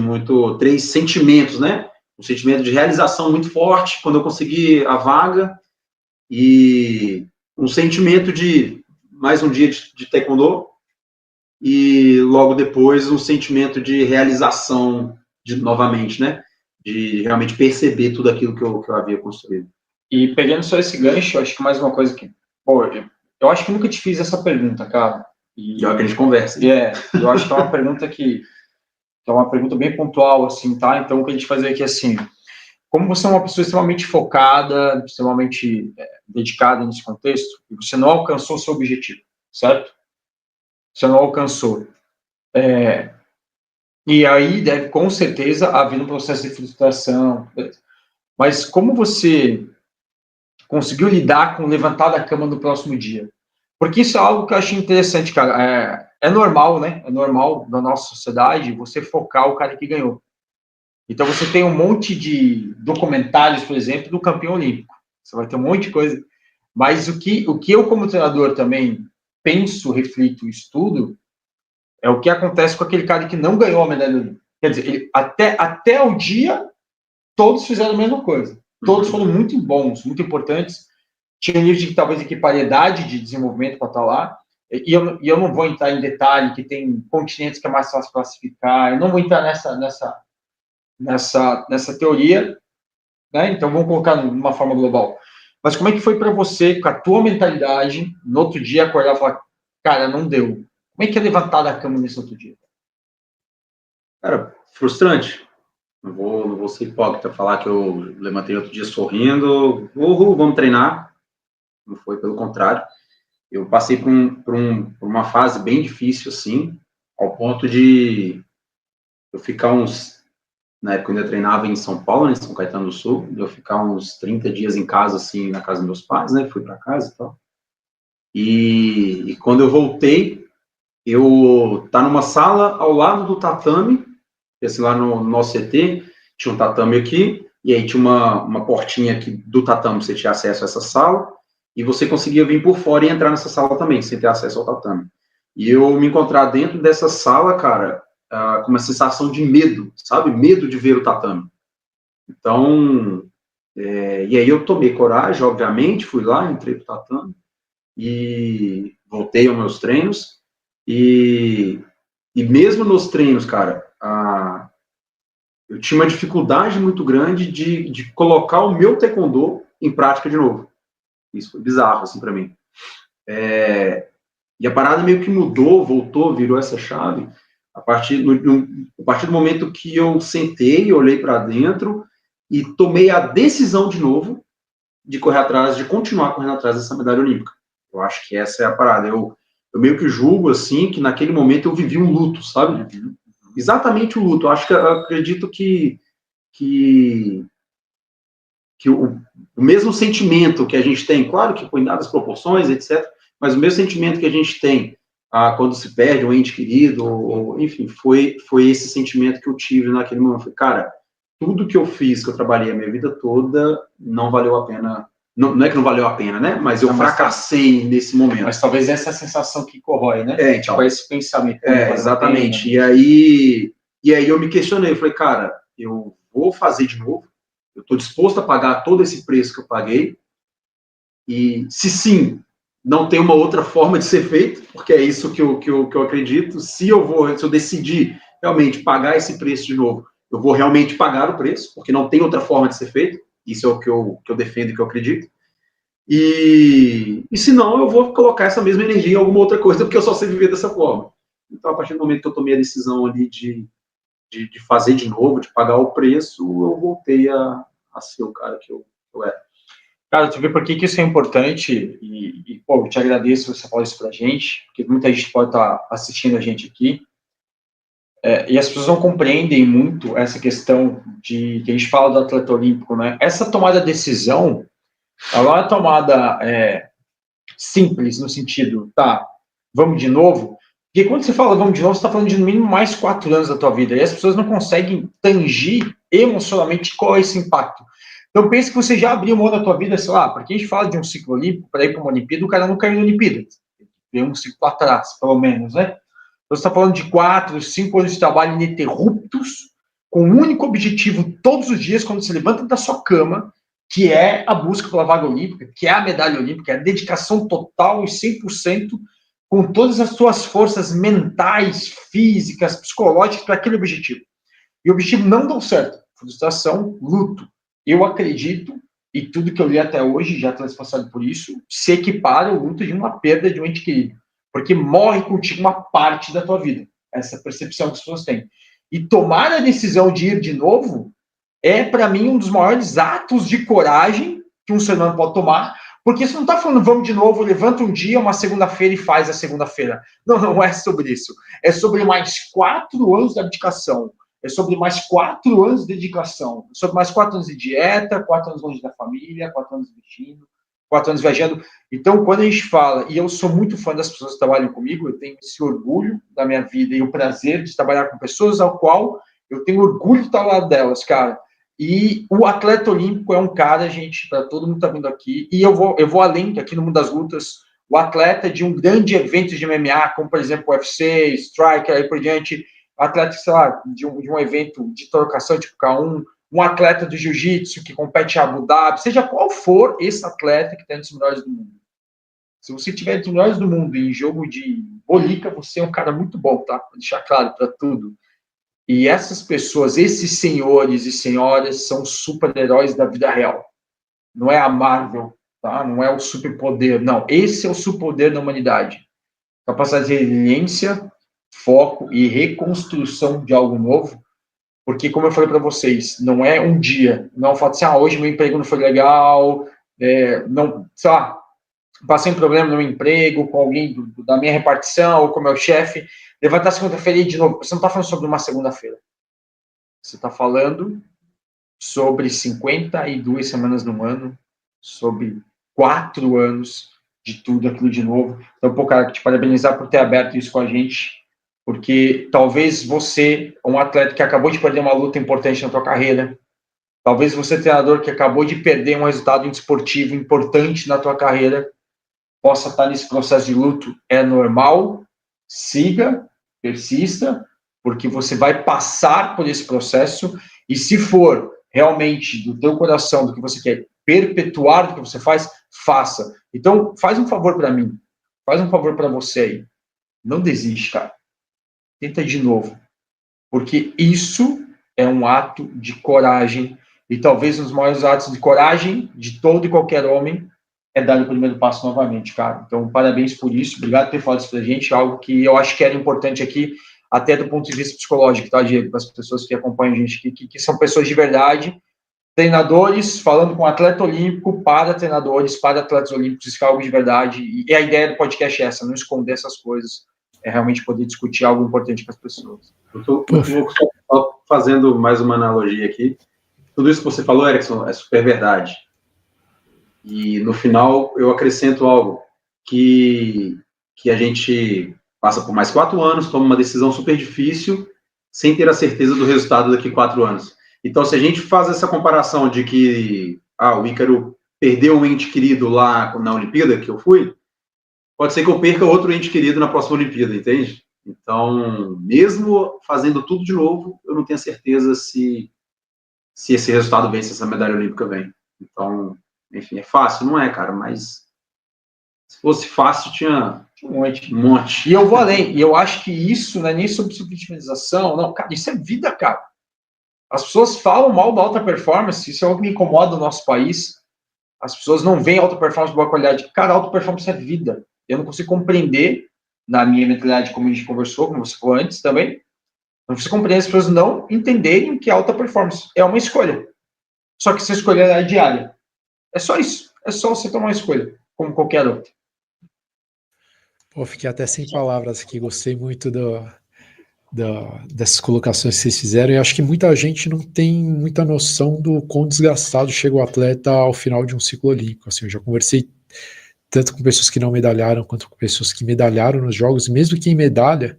3 sentimentos, né? Um sentimento de realização muito forte quando eu consegui a vaga, e um sentimento de mais um dia de taekwondo, e logo depois um sentimento de realização novamente, né? De realmente perceber tudo aquilo que eu havia construído. E pegando só esse gancho, acho que mais uma coisa que, pô, eu acho que nunca te fiz essa pergunta, cara. E é o que a gente conversa. Eu acho que é uma pergunta que é uma pergunta bem pontual, assim, tá? Então, o que a gente fazer aqui, assim, como você é uma pessoa extremamente focada, extremamente dedicada nesse contexto, e você não alcançou o seu objetivo, certo? Você não alcançou. E aí deve, com certeza, haver um processo de frustração. Mas como você conseguiu lidar com levantar da cama no próximo dia? Porque isso é algo que eu achei interessante, cara. É normal, né? É normal na nossa sociedade você focar o cara que ganhou. Então você tem um monte de documentários, por exemplo, do campeão olímpico. Você vai ter um monte de coisa. Mas o que eu, como treinador, também penso, reflito, estudo, é o que acontece com aquele cara que não ganhou a medalha olímpica. Quer dizer, até o dia, todos fizeram a mesma coisa. Todos foram muito bons, muito importantes. Tinha um nível de, talvez, equipariedade de desenvolvimento para estar lá. E eu não vou entrar em detalhe, que tem continentes que é mais fácil classificar. Eu não vou entrar nessa teoria, né? Então vamos colocar numa forma global. Mas como é que foi para você, com a tua mentalidade, no outro dia acordar e falar, cara, não deu? Como é que é levantar da cama nesse outro dia? Cara, frustrante. Não vou ser hipócrita, falar que eu levantei outro dia sorrindo, vamos treinar. Não foi, pelo contrário. Eu passei por uma fase bem difícil, assim, ao ponto de eu ficar na época eu ainda treinava em São Paulo, né, em São Caetano do Sul, eu ficar uns 30 dias em casa, assim, na casa dos meus pais, né, fui para casa e tal. E quando eu voltei, tá numa sala ao lado do tatame, esse lá no nosso CT, tinha um tatame aqui, e aí tinha uma portinha aqui do tatame, você tinha acesso a essa sala, e você conseguia vir por fora e entrar nessa sala também, sem ter acesso ao tatame. E eu me encontrar dentro dessa sala, cara, com uma sensação de medo, sabe? Medo de ver o tatame. Então, e aí eu tomei coragem, obviamente, fui lá, entrei pro tatame, e voltei aos meus treinos, e mesmo nos treinos, cara, eu tinha uma dificuldade muito grande de colocar o meu taekwondo em prática de novo. Isso foi bizarro, assim, para mim. E a parada meio que mudou, voltou, virou essa chave, a partir do momento que eu sentei, olhei para dentro e tomei a decisão de novo de correr atrás, de continuar correndo atrás dessa medalha olímpica. Eu acho que essa é a parada. Eu meio que julgo, assim, que naquele momento eu vivi um luto, sabe? Exatamente o luto. Eu acredito que o mesmo sentimento que a gente tem, claro que com dadas proporções, etc., mas o mesmo sentimento que a gente tem quando se perde um ente querido, ou, enfim, foi esse sentimento que eu tive naquele momento. Foi, cara, tudo que eu fiz, que eu trabalhei a minha vida toda, não valeu a pena. Não é que não valeu a pena, né? Mas eu fracassei nesse momento. Mas talvez essa é a sensação que corrói, né? Então, tipo, esse pensamento. Exatamente. E aí eu me questionei, eu falei, cara, eu vou fazer de novo, eu estou disposto a pagar todo esse preço que eu paguei, e se sim, não tem uma outra forma de ser feito, porque é isso que eu acredito, se eu decidir realmente pagar esse preço de novo, eu vou realmente pagar o preço, porque não tem outra forma de ser feito, isso é o que eu defendo e que eu acredito, e se não, eu vou colocar essa mesma energia em alguma outra coisa, porque eu só sei viver dessa forma. Então, a partir do momento que eu tomei a decisão ali de fazer de novo, de pagar o preço, eu voltei a ser o cara que eu era. Cara, tu vê por que isso é importante pô, eu te agradeço você falar isso pra gente, porque muita gente pode estar assistindo a gente aqui, e as pessoas não compreendem muito essa questão que a gente fala do atleta olímpico, né? Essa tomada de decisão, ela não é tomada simples, no sentido, tá, vamos de novo, porque quando você fala vamos de novo, você está falando de no mínimo mais 4 anos da tua vida, e as pessoas não conseguem tangir emocionalmente qual é esse impacto. Então, pense que você já abriu mão da tua vida, sei lá, porque a gente fala de um ciclo olímpico, para ir para uma Olimpíada, o cara não caiu na Olimpíada. Tem um ciclo atrás, pelo menos, né? Então, você está falando de 4, 5 anos de trabalho ininterruptos, com um único objetivo todos os dias, quando você levanta da sua cama, que é a busca pela vaga olímpica, que é a medalha olímpica, é a dedicação total e 100% com todas as suas forças mentais, físicas, psicológicas para aquele objetivo. E o objetivo não deu certo. Frustração, luto. Eu acredito, e tudo que eu li até hoje, já estou responsável por isso, se equipara ao luto de uma perda de um ente querido. Porque morre contigo uma parte da tua vida. Essa percepção que as pessoas têm. E tomar a decisão de ir de novo é, para mim, um dos maiores atos de coragem que um ser humano pode tomar, porque você não está falando, vamos de novo, levanta um dia, uma segunda-feira e faz a segunda-feira. Não, não é sobre isso. É sobre mais 4 anos de abdicação. É sobre mais 4 anos de dedicação. É sobre mais 4 anos de dieta, 4 anos longe da família, 4 anos vestindo, 4 anos viajando. Então, quando a gente fala, e eu sou muito fã das pessoas que trabalham comigo, eu tenho esse orgulho da minha vida e o prazer de trabalhar com pessoas ao qual eu tenho orgulho de estar ao lado delas, cara. E o atleta olímpico é um cara, gente, para todo mundo que está vindo aqui, e eu vou além, aqui no Mundo das Lutas, o atleta de um grande evento de MMA, como, por exemplo, o UFC, Striker, aí por diante, atleta, sei lá, de um evento de trocação, tipo K1, um atleta do jiu-jitsu que compete em Abu Dhabi, seja qual for esse atleta que está entre os melhores do mundo. Se você tiver entre os melhores do mundo em jogo de bolica, você é um cara muito bom, tá? Vou deixar claro para tudo. E essas pessoas, esses senhores e senhoras, são super-heróis da vida real. Não é a Marvel, tá? Não é o superpoder, não. Esse é o superpoder da humanidade. Capacidade de resiliência, foco e reconstrução de algo novo. Porque, como eu falei para vocês, não é um dia. Não fala assim, hoje meu emprego não foi legal, não, sei lá, passei um problema no meu emprego com alguém da minha repartição ou com o meu chefe. Levantar segunda-feira e de novo. Você não está falando sobre uma segunda-feira. Você está falando sobre 52 semanas no ano, sobre 4 anos de tudo aquilo de novo. Então, pô, cara, te parabenizar por ter aberto isso com a gente, porque talvez você, um atleta que acabou de perder uma luta importante na tua carreira, talvez você, treinador que acabou de perder um resultado esportivo importante na tua carreira, possa estar nesse processo de luto. É normal, siga, persista, porque você vai passar por esse processo, e se for realmente do teu coração, do que você quer perpetuar, do que você faz, faça. Então, faz um favor para mim, faz um favor para você aí. Não desiste, cara. Tenta de novo. Porque isso é um ato de coragem, e talvez um dos maiores atos de coragem de todo e qualquer homem é dar o primeiro passo novamente, cara. Então, parabéns por isso, obrigado por ter falado isso pra gente, algo que eu acho que era importante aqui, até do ponto de vista psicológico, tá, Diego? Para as pessoas que acompanham a gente, que são pessoas de verdade, treinadores falando com atleta olímpico para treinadores, para atletas olímpicos, isso é algo de verdade, e a ideia do podcast é essa, não esconder essas coisas, é realmente poder discutir algo importante com as pessoas. Eu estou só fazendo mais uma analogia aqui. Tudo isso que você falou, Erickson, é super verdade. E no final eu acrescento algo, que a gente passa por mais 4 anos, toma uma decisão super difícil, sem ter a certeza do resultado daqui 4 anos. Então, se a gente faz essa comparação de que o Ícaro perdeu um ente querido lá na Olimpíada que eu fui, pode ser que eu perca outro ente querido na próxima Olimpíada, entende? Então, mesmo fazendo tudo de novo, eu não tenho certeza se esse resultado vem, se essa medalha olímpica vem. Então, enfim, é fácil? Não é, cara, mas se fosse fácil, tinha um monte. E eu vou além, e eu acho que isso não é nem sobre vitimização, não, cara, isso é vida, cara. As pessoas falam mal da alta performance, isso é algo que me incomoda no nosso país. As pessoas não veem alta performance de boa qualidade. Cara, alta performance é vida. Eu não consigo compreender, na minha mentalidade, como a gente conversou, como você falou antes também, não consigo compreender as pessoas não entenderem que alta performance é uma escolha. Só que essa escolha é diária. É só isso. É só você tomar uma escolha, como qualquer outra. Pô, fiquei até sem palavras aqui. Gostei muito dessas colocações que vocês fizeram. E acho que muita gente não tem muita noção do quão desgastado chega o atleta ao final de um ciclo olímpico. Assim, eu já conversei tanto com pessoas que não medalharam, quanto com pessoas que medalharam nos jogos, e mesmo quem medalha,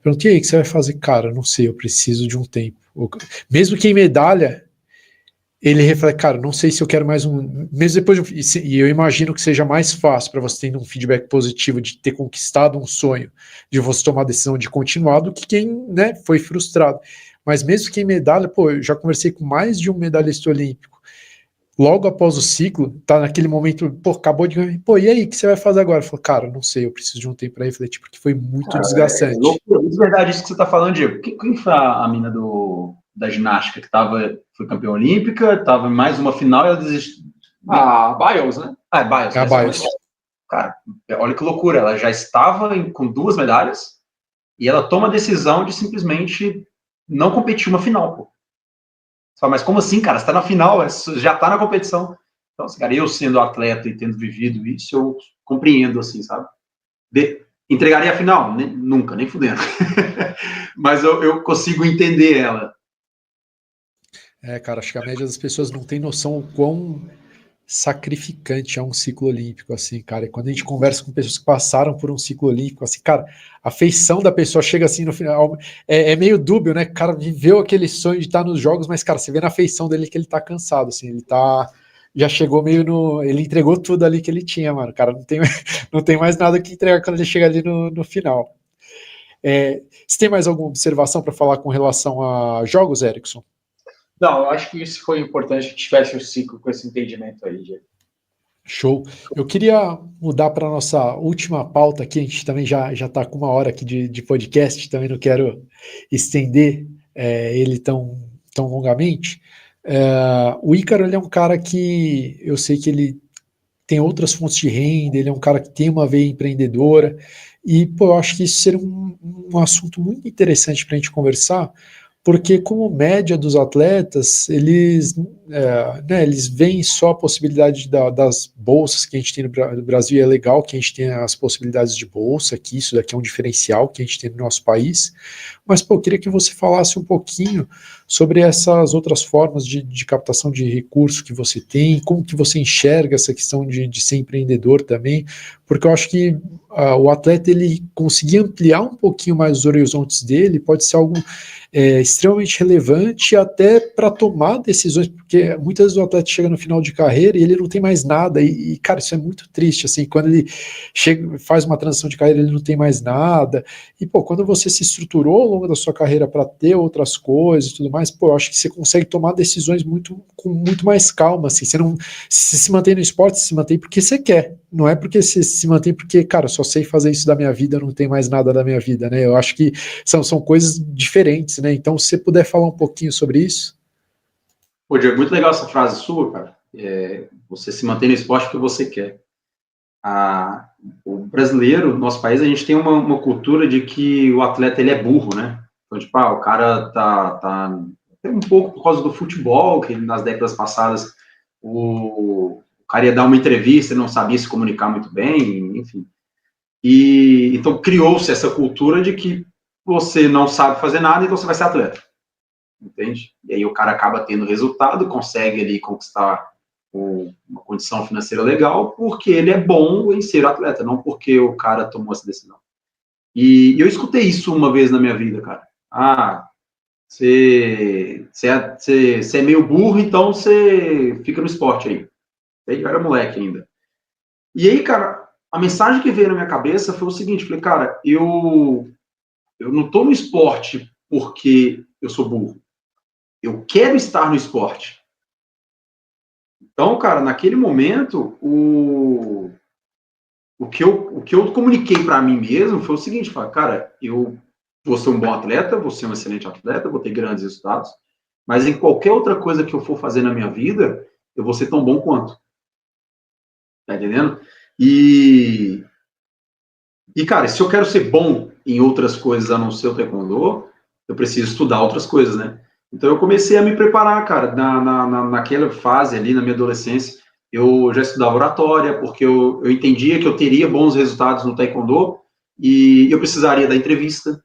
perguntei, e aí, o que você vai fazer? Cara, não sei, eu preciso de um tempo. Mesmo quem medalha, ele reflete, cara, não sei se eu quero mais um, mesmo depois, e eu imagino que seja mais fácil para você ter um feedback positivo de ter conquistado um sonho, de você tomar a decisão de continuar, do que quem, né, foi frustrado. Mas mesmo quem medalha, pô, eu já conversei com mais de um medalhista olímpico, logo após o ciclo, tá naquele momento, pô, acabou de ganhar, pô, e aí, o que você vai fazer agora? Eu falo, cara, não sei, eu preciso de um tempo para refletir, porque foi muito desgastante. É loucura, é verdade isso que você tá falando, Diego. Quem foi a mina da ginástica que foi campeã olímpica, estava em mais uma final e ela desistiu? A Biles, né? É Biles. É a Biles. Cara, olha que loucura, ela já estava com 2 medalhas e ela toma a decisão de simplesmente não competir uma final, pô. Mas como assim, cara? Você tá na final, já tá na competição. Então, cara, eu sendo atleta e tendo vivido isso, eu compreendo, assim, sabe? Entregaria a final? Nunca, nem fudendo. Mas eu consigo entender ela. Cara, acho que a média das pessoas não tem noção o quão sacrificante é um ciclo olímpico, assim, cara. E quando a gente conversa com pessoas que passaram por um ciclo olímpico, assim, cara, a feição da pessoa chega assim no final, é meio dúbio, né? O cara viveu aquele sonho de estar nos jogos, mas, cara, você vê na feição dele que ele tá cansado, assim, já chegou meio ele entregou tudo ali que ele tinha, mano. Cara, não tem mais nada que entregar quando ele chega ali no final. Você tem mais alguma observação para falar com relação a jogos, Erickson? Não, eu acho que isso foi importante que tivesse o ciclo com esse entendimento aí, Diego. Show. Eu queria mudar para a nossa última pauta aqui, a gente também já está com 1 hora aqui de podcast, também não quero estender ele tão longamente. O Ícaro, ele é um cara que eu sei que ele tem outras fontes de renda, ele é um cara que tem uma veia empreendedora, e pô, eu acho que isso seria um assunto muito interessante para a gente conversar, porque como média dos atletas, eles né, eles veem só a possibilidade das bolsas que a gente tem no Brasil, e é legal que a gente tenha as possibilidades de bolsa, que isso daqui é um diferencial que a gente tem no nosso país, mas, pô, eu queria que você falasse um pouquinho sobre essas outras formas de captação de recurso que você tem, como que você enxerga essa questão de ser empreendedor também, porque eu acho que o atleta, ele conseguir ampliar um pouquinho mais os horizontes dele, pode ser algo extremamente relevante até para tomar decisões, porque muitas vezes o atleta chega no final de carreira e ele não tem mais nada, cara, isso é muito triste, assim, quando ele faz uma transição de carreira, ele não tem mais nada, e, pô, quando você se estruturou ao longo da sua carreira para ter outras coisas e tudo mais, pô, eu acho que você consegue tomar decisões com muito mais calma, assim, você não se mantém no esporte, se mantém porque você quer, não é porque você se mantém porque, cara, eu só sei fazer isso da minha vida, não tem mais nada da minha vida, né, eu acho que são coisas diferentes, né, então se você puder falar um pouquinho sobre isso. Pô, Diego, muito legal essa frase sua, cara, você se mantém no esporte porque você quer. O brasileiro, nosso país, a gente tem uma cultura de que o atleta, ele é burro, né, então, tipo, o cara tá um pouco por causa do futebol, que nas décadas passadas o cara ia dar uma entrevista e não sabia se comunicar muito bem, enfim. E então criou-se essa cultura de que você não sabe fazer nada, então você vai ser atleta, entende? E aí o cara acaba tendo resultado, consegue ali conquistar uma condição financeira legal, porque ele é bom em ser atleta, não porque o cara tomou essa decisão. E eu escutei isso uma vez na minha vida, cara. Você é meio burro, então você fica no esporte aí. Eu era moleque ainda. E aí, cara, a mensagem que veio na minha cabeça foi o seguinte, falei, cara, eu não tô no esporte porque eu sou burro. Eu quero estar no esporte. Então, cara, naquele momento, o que eu comuniquei para mim mesmo foi o seguinte, falei, cara, eu vou ser um bom atleta, vou ser um excelente atleta, vou ter grandes resultados, mas em qualquer outra coisa que eu for fazer na minha vida, eu vou ser tão bom quanto. Tá entendendo? E cara, se eu quero ser bom em outras coisas a não ser o taekwondo, eu preciso estudar outras coisas, né? Então eu comecei a me preparar, cara, naquela fase ali, na minha adolescência, eu já estudava oratória, porque eu entendia que eu teria bons resultados no taekwondo e eu precisaria da entrevista.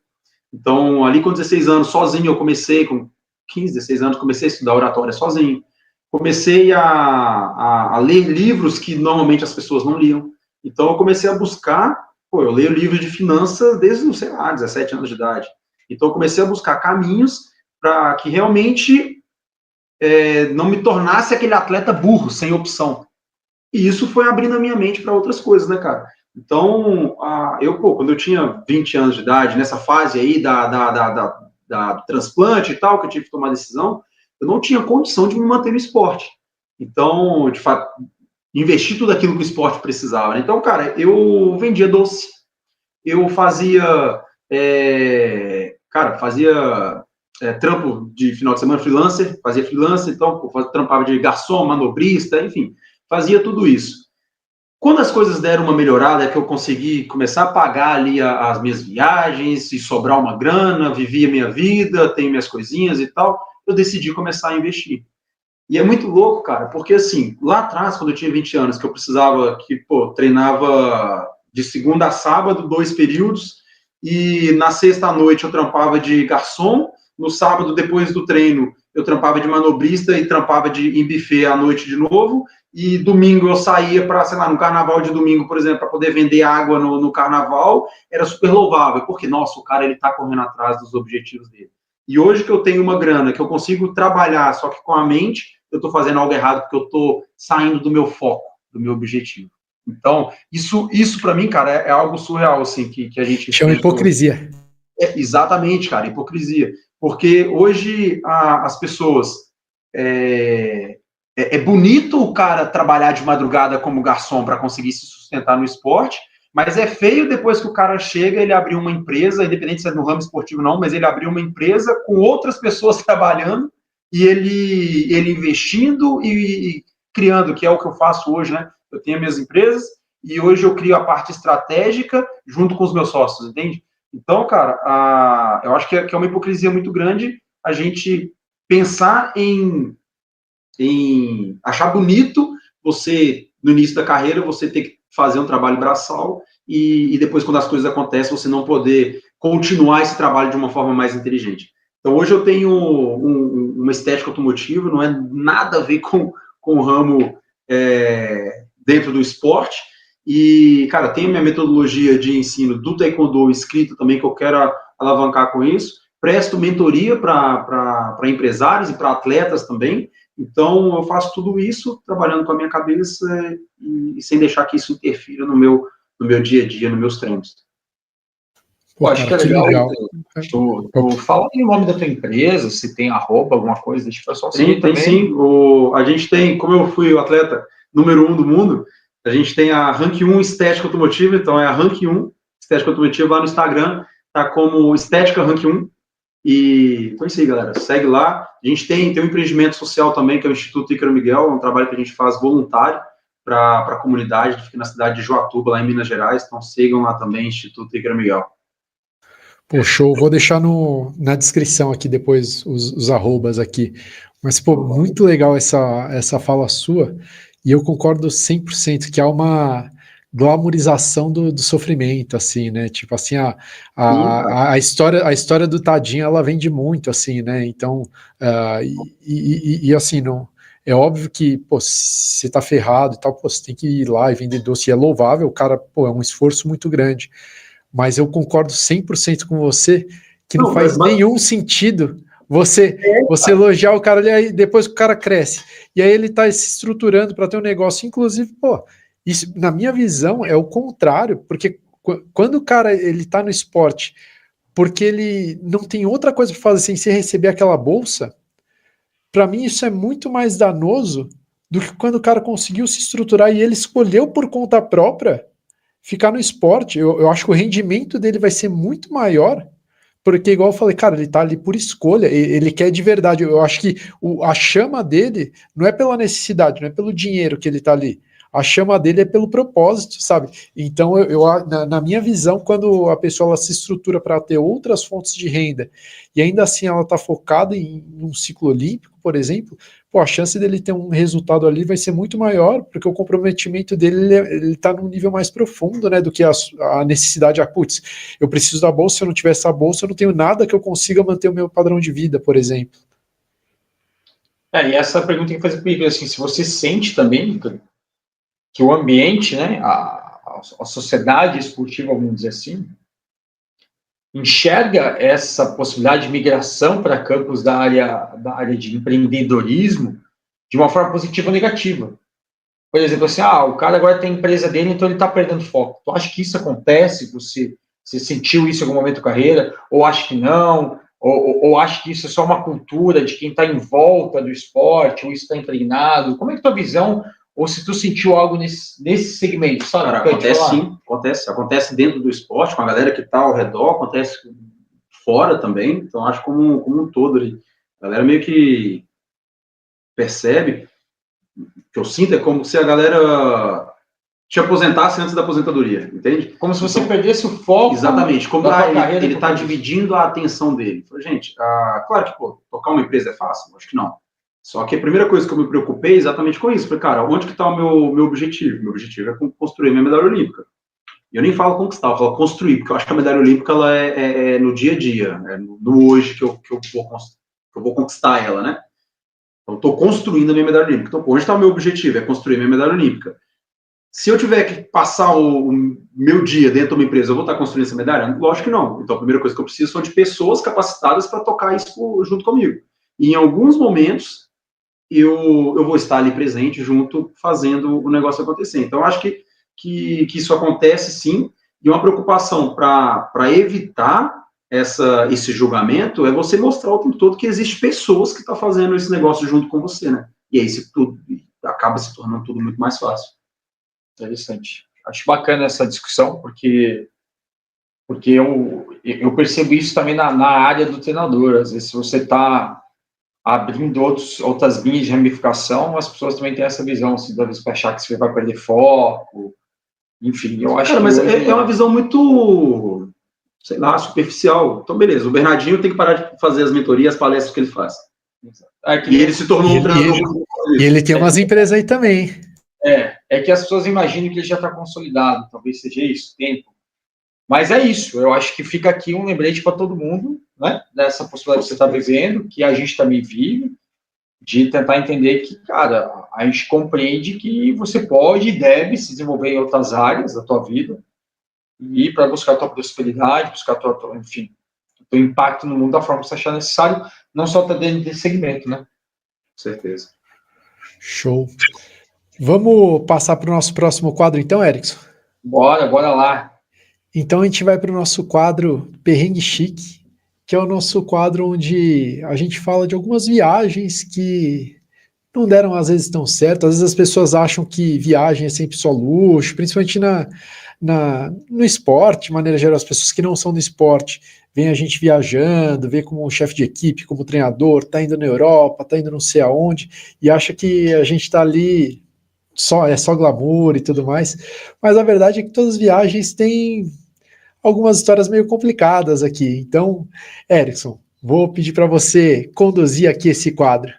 Então, ali com 16 anos, sozinho, eu comecei, com 15, 16 anos, comecei a estudar oratória sozinho. Comecei a ler livros que normalmente as pessoas não liam. Então, eu comecei a buscar, eu leio livros de finanças desde, sei lá, 17 anos de idade. Então, eu comecei a buscar caminhos para que realmente não me tornasse aquele atleta burro, sem opção. E isso foi abrindo a minha mente para outras coisas, né, cara? Então, quando eu tinha 20 anos de idade, nessa fase aí do transplante e tal, que eu tive que tomar decisão, eu não tinha condição de me manter no esporte. Então, de fato, investi tudo aquilo que o esporte precisava. Né? Então, cara, eu vendia doce, eu fazia, trampo de final de semana, fazia freelancer, então, trampava de garçom, manobrista, enfim, fazia tudo isso. Quando as coisas deram uma melhorada, que eu consegui começar a pagar ali as minhas viagens e sobrar uma grana, vivia minha vida, tenho minhas coisinhas e tal, eu decidi começar a investir. E é muito louco, cara, porque assim, lá atrás, quando eu tinha 20 anos, que eu precisava, treinava de segunda a sábado, 2 períodos, e na sexta à noite eu trampava de garçom, no sábado, depois do treino, eu trampava de manobrista e trampava em buffet à noite de novo, e domingo eu saía para, sei lá, no carnaval de domingo, por exemplo, para poder vender água no carnaval, era super louvável, porque, nossa, o cara, ele tá correndo atrás dos objetivos dele. E hoje que eu tenho uma grana, que eu consigo trabalhar, só que com a mente, eu tô fazendo algo errado, porque eu tô saindo do meu foco, do meu objetivo. Então, isso para mim, cara, é algo surreal, assim, que a gente... Chama hipocrisia. Exatamente, cara, hipocrisia. Porque hoje as pessoas... É bonito o cara trabalhar de madrugada como garçom para conseguir se sustentar no esporte, mas é feio depois que o cara chega, ele abriu uma empresa, independente se é no ramo esportivo ou não, mas ele abriu uma empresa com outras pessoas trabalhando e ele investindo e criando, que é o que eu faço hoje, né? Eu tenho minhas empresas e hoje eu crio a parte estratégica junto com os meus sócios, entende? Então, cara, eu acho que é uma hipocrisia muito grande a gente pensar em em achar bonito você, no início da carreira, você ter que fazer um trabalho braçal e depois, quando as coisas acontecem, você não poder continuar esse trabalho de uma forma mais inteligente. Então, hoje eu tenho uma estética automotiva, não é nada a ver com o ramo dentro do esporte. E, cara, tem minha metodologia de ensino do Taekwondo escrita também, que eu quero alavancar com isso. Presto mentoria para empresários e para atletas também. Então, eu faço tudo isso trabalhando com a minha cabeça e sem deixar que isso interfira no meu dia a dia, nos meus treinos. Pô, acho que é legal. Tu fala o nome da tua empresa, se tem arroba, alguma coisa, deixa o pessoal seguir também. Sim. A gente tem, como eu fui o atleta número 1 do mundo, a gente tem a Rank 1 Estética Automotiva, então é a Rank 1 Estética Automotiva lá no Instagram, tá como Estética Rank 1. E então é isso aí, galera. Segue lá. A gente tem um empreendimento social também, que é o Instituto Ícaro Miguel, é um trabalho que a gente faz voluntário para a comunidade, que fica na cidade de Joatuba, lá em Minas Gerais. Então sigam lá também, Instituto Ícaro Miguel. Pô, show. Vou deixar na descrição aqui depois os arrobas aqui. Mas, pô, muito legal essa fala sua. E eu concordo 100% que há uma glamorização do sofrimento, assim, né? Tipo assim, a história do tadinho, ela vende muito, assim, né? Então, assim, não... É óbvio que, pô, se você tá ferrado e tal, pô, você tem que ir lá e vender doce. E é louvável, o cara, pô, é um esforço muito grande. Mas eu concordo 100% com você que não faz nenhum sentido você elogiar o cara ali, aí depois que o cara cresce. E aí ele tá se estruturando para ter um negócio. Inclusive, pô, isso, na minha visão, é o contrário, porque quando o cara ele tá no esporte, porque ele não tem outra coisa para fazer sem ser receber aquela bolsa, para mim isso é muito mais danoso do que quando o cara conseguiu se estruturar e ele escolheu por conta própria ficar no esporte. Eu acho que o rendimento dele vai ser muito maior, porque igual eu falei, cara, ele tá ali por escolha, ele quer de verdade. Eu acho que a chama dele não é pela necessidade, não é pelo dinheiro que ele tá ali. A chama dele é pelo propósito, sabe? Então, na minha visão, quando a pessoa ela se estrutura para ter outras fontes de renda e ainda assim ela está focada em um ciclo olímpico, por exemplo, pô, a chance dele ter um resultado ali vai ser muito maior, porque o comprometimento dele ele está num nível mais profundo, né, do que a necessidade, putz, eu preciso da bolsa, se eu não tiver essa bolsa, eu não tenho nada que eu consiga manter o meu padrão de vida, por exemplo. E essa pergunta tem que fazer comigo, assim, se você sente também que o ambiente, né, a sociedade esportiva, vamos dizer assim, enxerga essa possibilidade de migração para campos da área de empreendedorismo de uma forma positiva ou negativa. Por exemplo, assim, o cara agora tem a empresa dele, então ele está perdendo foco. Tu acha que isso acontece? Você sentiu isso em algum momento da carreira? Ou acha que não? Ou acha que isso é só uma cultura de quem está em volta do esporte, ou isso está impregnado? Como é que tua visão, ou se tu sentiu algo nesse segmento, sabe? Cara, acontece sim, acontece dentro do esporte, com a galera que está ao redor, acontece fora também, então acho como um todo ali. A galera meio que percebe, o que eu sinto é como se a galera te aposentasse antes da aposentadoria, entende? Como se você perdesse o foco. Exatamente, como ele está dividindo a atenção dele. Gente, claro que, pô, tocar uma empresa é fácil? Acho que não. Só que a primeira coisa que eu me preocupei é exatamente com isso. Falei, cara, onde que está o meu objetivo? Meu objetivo é construir minha medalha olímpica. E eu nem falo conquistar, eu falo construir, porque eu acho que a medalha olímpica ela é no dia a dia, é no hoje que eu vou conquistar ela, né? Então, eu estou construindo a minha medalha olímpica. Então, onde está o meu objetivo? É construir minha medalha olímpica. Se eu tiver que passar o meu dia dentro de uma empresa, eu vou estar construindo essa medalha? Lógico que não. Então, a primeira coisa que eu preciso são de pessoas capacitadas para tocar isso junto comigo. E em alguns momentos, eu vou estar ali presente junto, fazendo o negócio acontecer. Então, eu acho que isso acontece sim, e uma preocupação para evitar esse julgamento é você mostrar o tempo todo que existe pessoas que estão fazendo esse negócio junto com você, né? E aí tudo acaba se tornando tudo muito mais fácil. Interessante. Acho bacana essa discussão, porque eu percebo isso também na área do treinador. Às vezes, se você está abrindo outras linhas de ramificação, as pessoas também têm essa visão, assim, da vez para achar que você vai perder foco. Enfim, eu acho que... Mas é uma visão muito, sei lá, superficial. Então, beleza, o Bernardinho tem que parar de fazer as mentorias, as palestras que ele faz. E ele se tornou um treinador. E ele tem umas empresas aí também. É que as pessoas imaginam que ele já está consolidado, talvez seja isso, tempo. Mas é isso, eu acho que fica aqui um lembrete para todo mundo, né? Dessa possibilidade que você está vivendo, que a gente também vive, de tentar entender que, cara, a gente compreende que você pode e deve se desenvolver em outras áreas da tua vida e para buscar a tua prosperidade, buscar enfim, o teu impacto no mundo da forma que você achar necessário, não só tá dentro desse segmento, né? Com certeza. Show. Vamos passar para o nosso próximo quadro então, Erickson? Bora lá. Então a gente vai para o nosso quadro Perrengue Chique, que é o nosso quadro onde a gente fala de algumas viagens que não deram às vezes tão certo. Às vezes as pessoas acham que viagem é sempre só luxo, principalmente no esporte, de maneira geral, as pessoas que não são do esporte veem a gente viajando, vê como chefe de equipe, como treinador, tá indo na Europa, tá indo não sei aonde, e acha que a gente tá ali é só glamour e tudo mais, mas a verdade é que todas as viagens têm algumas histórias meio complicadas aqui. Então, Erickson, vou pedir para você conduzir aqui esse quadro.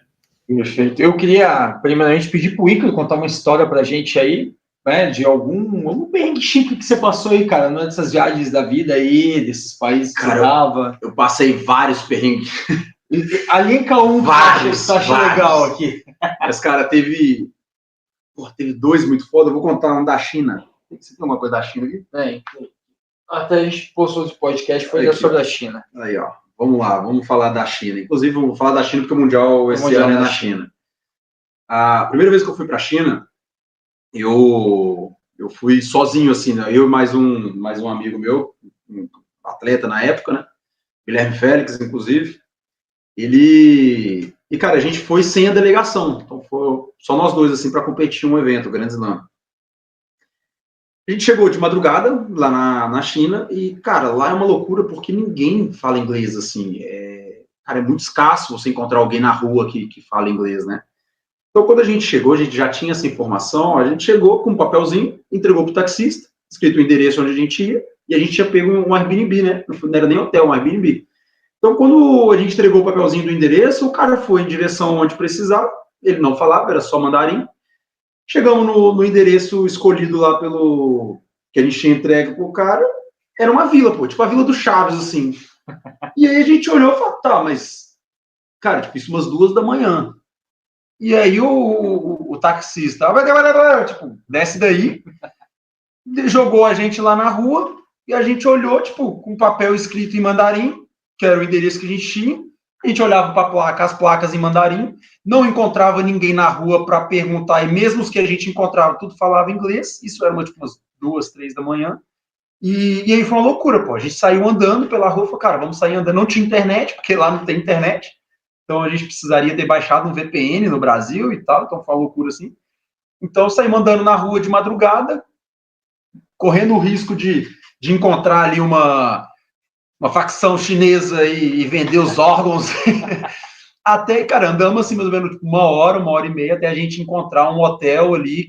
Perfeito. Eu queria, primeiramente, pedir para o Ícaro contar uma história para a gente aí, né, de algum perrengue chique que você passou aí, cara, numa dessas viagens da vida aí, desses países que você tava. Eu passei vários perrengues. Alinha um vários, legal aqui. Mas, cara, teve dois muito foda. Eu vou contar um da China. Você tem alguma coisa da China aqui? Tem. Até a gente postou esse podcast, foi sobre a China. Aí, ó. Vamos lá, vamos falar da China. Inclusive, vamos falar da China porque o Mundial esse ano é na China. A primeira vez que eu fui para a China, eu fui sozinho, assim, né? Eu e mais um amigo meu, um atleta na época, né? Guilherme Félix, inclusive. E, cara, a gente foi sem a delegação. Então, foi só nós dois, assim, para competir um evento, o Grand Slam. A gente chegou de madrugada lá na China e, cara, lá é uma loucura porque ninguém fala inglês, assim. Cara, é muito escasso você encontrar alguém na rua que fala inglês, né? Então, quando a gente chegou, a gente já tinha essa informação, a gente chegou com um papelzinho, entregou pro taxista, escrito o endereço onde a gente ia, e a gente tinha pego um Airbnb, né? Não era nem hotel, um Airbnb. Então, quando a gente entregou o papelzinho do endereço, o cara foi em direção onde precisava, ele não falava, era só mandarim. Chegamos no endereço escolhido lá que a gente tinha entregue pro cara, era uma vila, pô, tipo a Vila do Chaves, assim. E aí a gente olhou e falou, tá, mas, cara, tipo, isso umas 2 da manhã. E aí o taxista, tipo, desce daí, jogou a gente lá na rua, e a gente olhou, tipo, com papel escrito em mandarim, que era o endereço que a gente tinha. A gente olhava para as placas em mandarim, não encontrava ninguém na rua para perguntar, e mesmo os que a gente encontrava, tudo falava inglês. Isso era tipo, umas 2, 3 da manhã. E aí foi uma loucura, pô. A gente saiu andando pela rua, falou, cara, vamos sair andando. Não tinha internet, porque lá não tem internet. Então a gente precisaria ter baixado um VPN no Brasil e tal. Então foi uma loucura assim. Então saímos andando na rua de madrugada, correndo o risco de encontrar ali uma facção chinesa e vender os órgãos. Até, cara, andamos assim mais ou menos 1 hora, 1h30, até a gente encontrar um hotel ali,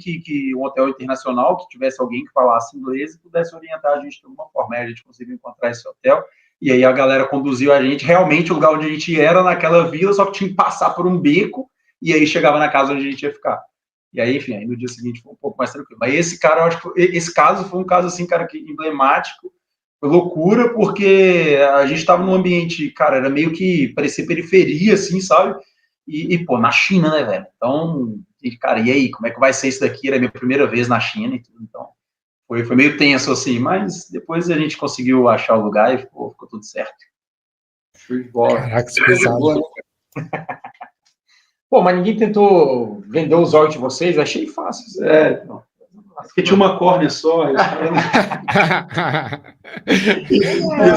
um hotel internacional, que tivesse alguém que falasse inglês e pudesse orientar a gente de alguma forma. Aí a gente conseguiu encontrar esse hotel, e aí a galera conduziu a gente. Realmente, o lugar onde a gente ia era naquela vila, só que tinha que passar por um beco, e aí chegava na casa onde a gente ia ficar. E aí, enfim, aí no dia seguinte foi um pouco mais tranquilo. Mas esse cara, eu acho que esse caso foi um caso, assim, cara, que emblemático. Foi loucura, porque a gente estava num ambiente, cara, era meio que parecia periferia, assim, sabe? E pô, na China, né, velho? Então, cara, e aí, como é que vai ser isso daqui? Era a minha primeira vez na China e tudo, então foi meio tenso, assim, mas depois a gente conseguiu achar o lugar e ficou tudo certo. Show de bola. Caraca, que pesado. Pô, mas ninguém tentou vender os olhos de vocês? Achei fácil. Não. Porque tinha uma córnea só. Ia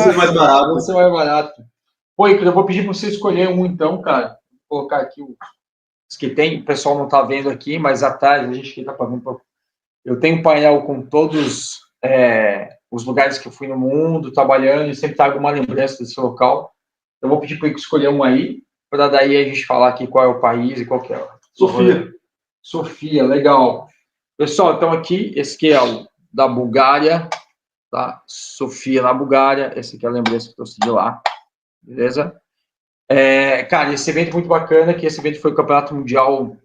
ser mais barato. Ia ser mais barato. Pô, eu vou pedir para você escolher um, então, cara. Vou colocar aqui os que tem. O pessoal não está vendo aqui, mas atrás a gente fica para ver um pouco. Eu tenho um painel com todos os lugares que eu fui no mundo, trabalhando, e sempre trago uma lembrança desse local. Eu vou pedir para ele escolher um aí, para daí a gente falar aqui qual é o país e qual que é. Sofia, legal. Pessoal, então aqui, esse aqui é o da Bulgária, tá? Sofia, na Bulgária. Esse aqui é a lembrança que eu trouxe de lá, beleza? Cara, esse evento é muito bacana, que esse evento foi o Campeonato Mundial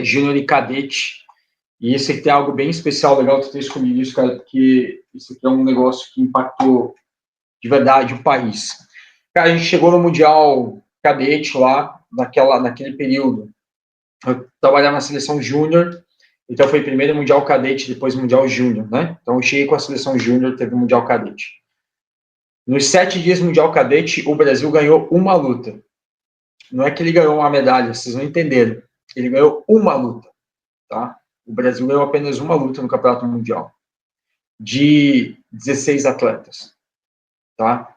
Júnior e Cadete, e esse aqui tem algo bem especial, legal tu ter escolhido isso, cara, porque isso aqui é um negócio que impactou de verdade o país. Cara, a gente chegou no Mundial Cadete lá, naquele período. Eu trabalhava na seleção júnior, então foi primeiro Mundial Cadete, depois Mundial Júnior, né? Então eu cheguei com a seleção júnior, teve o Mundial Cadete. Nos 7 dias do Mundial Cadete, o Brasil ganhou uma luta. Não é que ele ganhou uma medalha, vocês não entenderam. Ele ganhou uma luta, tá? O Brasil ganhou apenas uma luta no Campeonato Mundial, de 16 atletas, tá?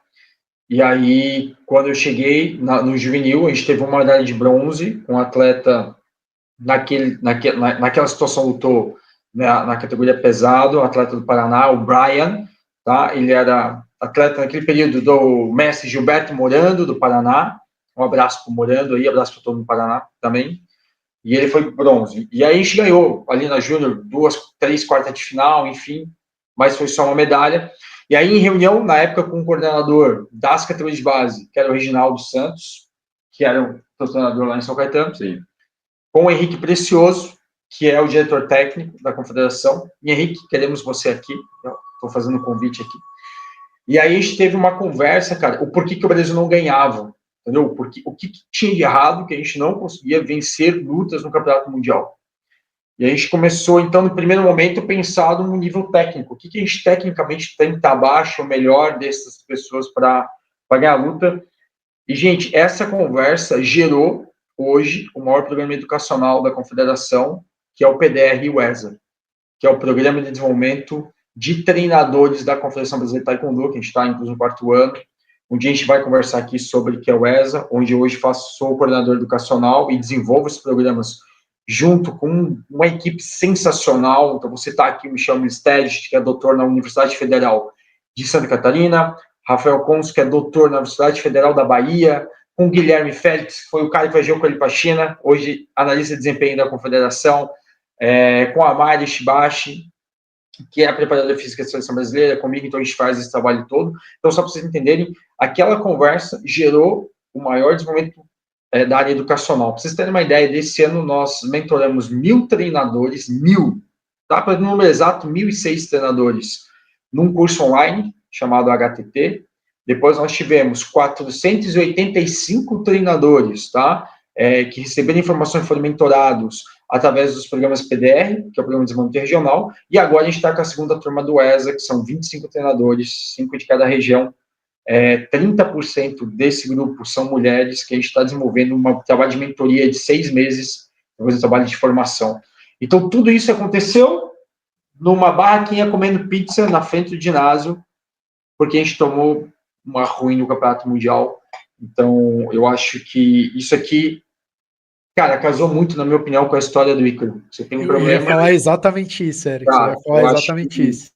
E aí, quando eu cheguei no juvenil, a gente teve uma medalha de bronze, com um atleta naquela situação lutou na categoria pesado, o atleta do Paraná, o Brian, tá? Ele era atleta naquele período do mestre Gilberto Morando, do Paraná. Um abraço para o Morando aí, abraço para todo mundo do Paraná também. E ele foi bronze. E aí a gente ganhou ali na Júnior 2, 3 quartas de final, enfim, mas foi só uma medalha. E aí, em reunião, na época, com o coordenador das categorias de base, que era o Reginaldo Santos, que era o treinador lá em São Caetano, sim, com o Henrique Precioso, que é o diretor técnico da confederação. E, Henrique, queremos você aqui. Estou fazendo um convite aqui. E aí a gente teve uma conversa, cara, o porquê que o Brasil não ganhava, entendeu? Porque, o que tinha de errado que a gente não conseguia vencer lutas no Campeonato Mundial. E a gente começou, então, no primeiro momento, pensado no nível técnico. O que a gente tecnicamente tem que estar abaixo, o melhor dessas pessoas para ganhar a luta. E, gente, essa conversa gerou, hoje, o maior programa educacional da Confederação, que é o PDR-UESA, que é o Programa de Desenvolvimento de Treinadores da Confederação Brasileira de Taekwondo, que a gente está, inclusive, no 4º ano, onde a gente vai conversar aqui sobre o que é o ESA, onde hoje sou o coordenador educacional e desenvolvo esses programas junto com uma equipe sensacional. Então, você está aqui, o Michel Milstedt, que é doutor na Universidade Federal de Santa Catarina, Rafael Cons, que é doutor na Universidade Federal da Bahia, com o Guilherme Félix, que foi o cara que viajou com ele para a China, hoje analista de desempenho da Confederação, com a Mari Shibashi, que é a preparadora física da seleção brasileira, comigo, então a gente faz esse trabalho todo. Então, só para vocês entenderem, aquela conversa gerou o maior desenvolvimento da área educacional. Para vocês terem uma ideia, desse ano nós mentoramos 1.000 treinadores, 1.000, tá? Para o número exato, 1.006 treinadores, num curso online chamado HTT. Depois nós tivemos 485 treinadores, tá? Que receberam informações e foram mentorados através dos programas PDR, que é o Programa de Desenvolvimento Regional, e agora a gente está com a segunda turma do ESA, que são 25 treinadores, 5 de cada região. 30% desse grupo são mulheres, que a gente está desenvolvendo um trabalho de mentoria de 6 meses, depois um trabalho de formação. Então, tudo isso aconteceu numa barraquinha comendo pizza na frente do ginásio, porque a gente tomou uma ruim no Campeonato Mundial. Então, eu acho que isso aqui, cara, casou muito, na minha opinião, com a história do Ícaro. Você tem um problema... Eu ia falar exatamente isso, Eric. Cara, eu ia falar exatamente isso.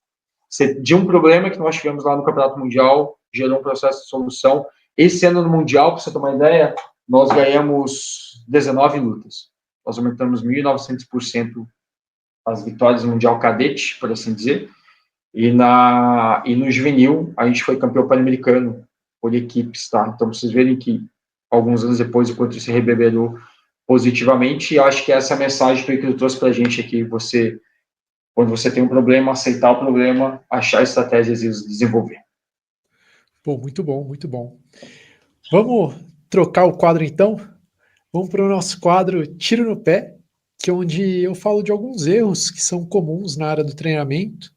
De um problema que nós tivemos lá no Campeonato Mundial, gerou um processo de solução. Esse ano no Mundial, para você ter uma ideia, nós ganhamos 19 lutas. Nós aumentamos 1.900% as vitórias no Mundial Cadete, por assim dizer. E no Juvenil, a gente foi campeão pan-americano por equipes, tá? Então, vocês verem que alguns anos depois, o quanto isso reverberou positivamente, e acho que essa é a mensagem que o Ícaro trouxe para a gente aqui, quando você tem um problema, aceitar o problema, achar estratégias e desenvolver. Pô, muito bom, muito bom. Vamos trocar o quadro, então? Vamos para o nosso quadro Tiro no Pé, que é onde eu falo de alguns erros que são comuns na área do treinamento.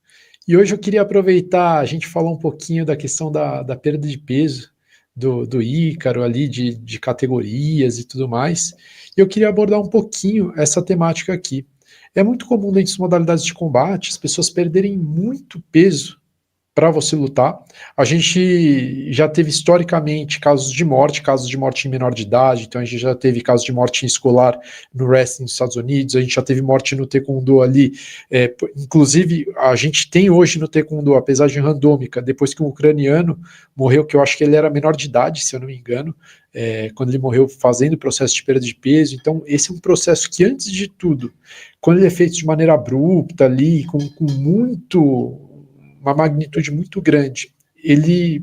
E hoje eu queria aproveitar, a gente falar um pouquinho da questão da perda de peso do Ícaro ali, de categorias e tudo mais. E eu queria abordar um pouquinho essa temática aqui. É muito comum dentro das modalidades de combate as pessoas perderem muito peso para você lutar. A gente já teve historicamente casos de morte em menor de idade, então a gente já teve casos de morte escolar no wrestling dos Estados Unidos, a gente já teve morte no taekwondo ali, inclusive a gente tem hoje no taekwondo a pesagem randômica, depois que um ucraniano morreu, que eu acho que ele era menor de idade, se eu não me engano, quando ele morreu fazendo o processo de perda de peso. Então esse é um processo que, antes de tudo, quando ele é feito de maneira abrupta ali, com uma magnitude muito grande, ele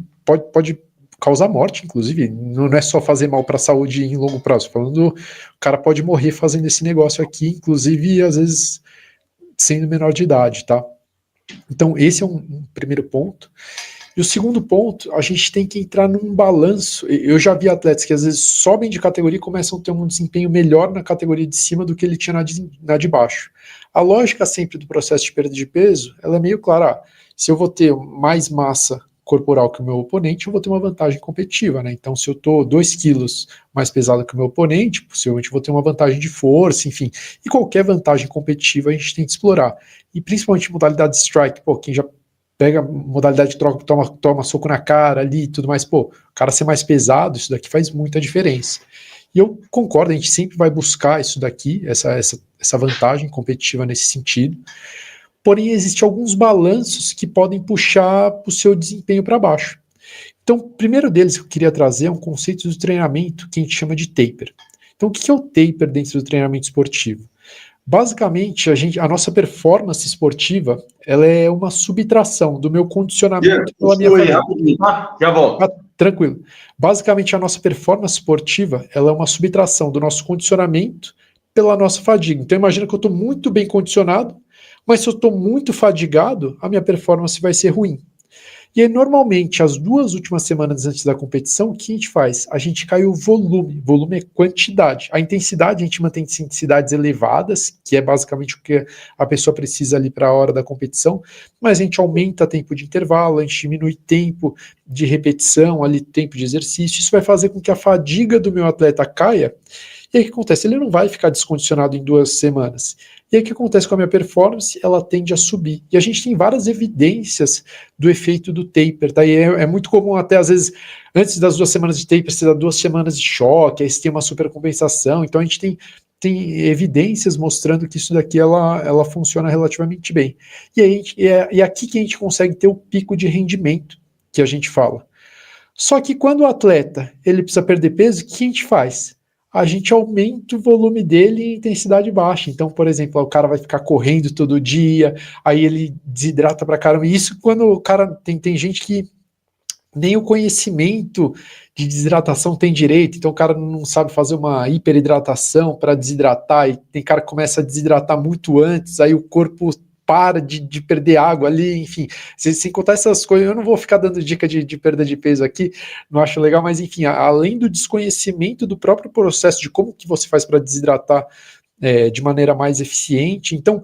pode causar morte, inclusive, não é só fazer mal para a saúde em longo prazo, falando, o cara pode morrer fazendo esse negócio aqui, inclusive, às vezes, sendo menor de idade, tá? Então, esse é um primeiro ponto. E o segundo ponto, a gente tem que entrar num balanço. Eu já vi atletas que às vezes sobem de categoria e começam a ter um desempenho melhor na categoria de cima do que ele tinha na de baixo. A lógica sempre do processo de perda de peso, ela é meio clara. Se eu vou ter mais massa corporal que o meu oponente, eu vou ter uma vantagem competitiva, né? Então, se eu tô 2 quilos mais pesado que o meu oponente, possivelmente eu vou ter uma vantagem de força, enfim. E qualquer vantagem competitiva a gente tem que explorar. E principalmente modalidade strike, pô, quem já pega modalidade de troca, toma soco na cara ali e tudo mais, pô, o cara ser mais pesado, isso daqui faz muita diferença. E eu concordo, a gente sempre vai buscar isso daqui, essa vantagem competitiva nesse sentido. Porém, existem alguns balanços que podem puxar o seu desempenho para baixo. Então, o primeiro deles que eu queria trazer é um conceito do treinamento que a gente chama de taper. Então, o que é o taper dentro do treinamento esportivo? Basicamente, a nossa performance esportiva, ela é uma subtração do meu condicionamento pela minha fadiga. Já volto. Tranquilo. Basicamente, a nossa performance esportiva, ela é uma subtração do nosso condicionamento pela nossa fadiga. Então, imagina que eu estou muito bem condicionado, mas se eu estou muito fadigado, a minha performance vai ser ruim. E aí, normalmente, as 2 últimas semanas antes da competição, o que a gente faz? A gente cai o volume. Volume é quantidade. A intensidade, a gente mantém intensidades elevadas, que é basicamente o que a pessoa precisa ali para a hora da competição, mas a gente aumenta tempo de intervalo, a gente diminui tempo de repetição, ali, tempo de exercício. Isso vai fazer com que a fadiga do meu atleta caia. E aí o que acontece? Ele não vai ficar descondicionado em 2 semanas. E aí o que acontece com a minha performance? Ela tende a subir. E a gente tem várias evidências do efeito do taper. Tá? E é muito comum até, às vezes, antes das 2 semanas de taper, você dá 2 semanas de choque, aí você tem uma supercompensação. Então a gente tem evidências mostrando que isso daqui ela funciona relativamente bem. E aí, é aqui que a gente consegue ter o pico de rendimento que a gente fala. Só que quando o atleta ele precisa perder peso, o que a gente faz? A gente aumenta o volume dele em intensidade baixa. Então, por exemplo, o cara vai ficar correndo todo dia, aí ele desidrata pra caramba. E isso quando o cara tem gente que nem o conhecimento de desidratação tem direito, então o cara não sabe fazer uma hiperidratação para desidratar, e tem cara que começa a desidratar muito antes, aí o corpo para de perder água ali, enfim, sem contar essas coisas, eu não vou ficar dando dica de perda de peso aqui, não acho legal, mas enfim, além do desconhecimento do próprio processo de como que você faz para desidratar de maneira mais eficiente, então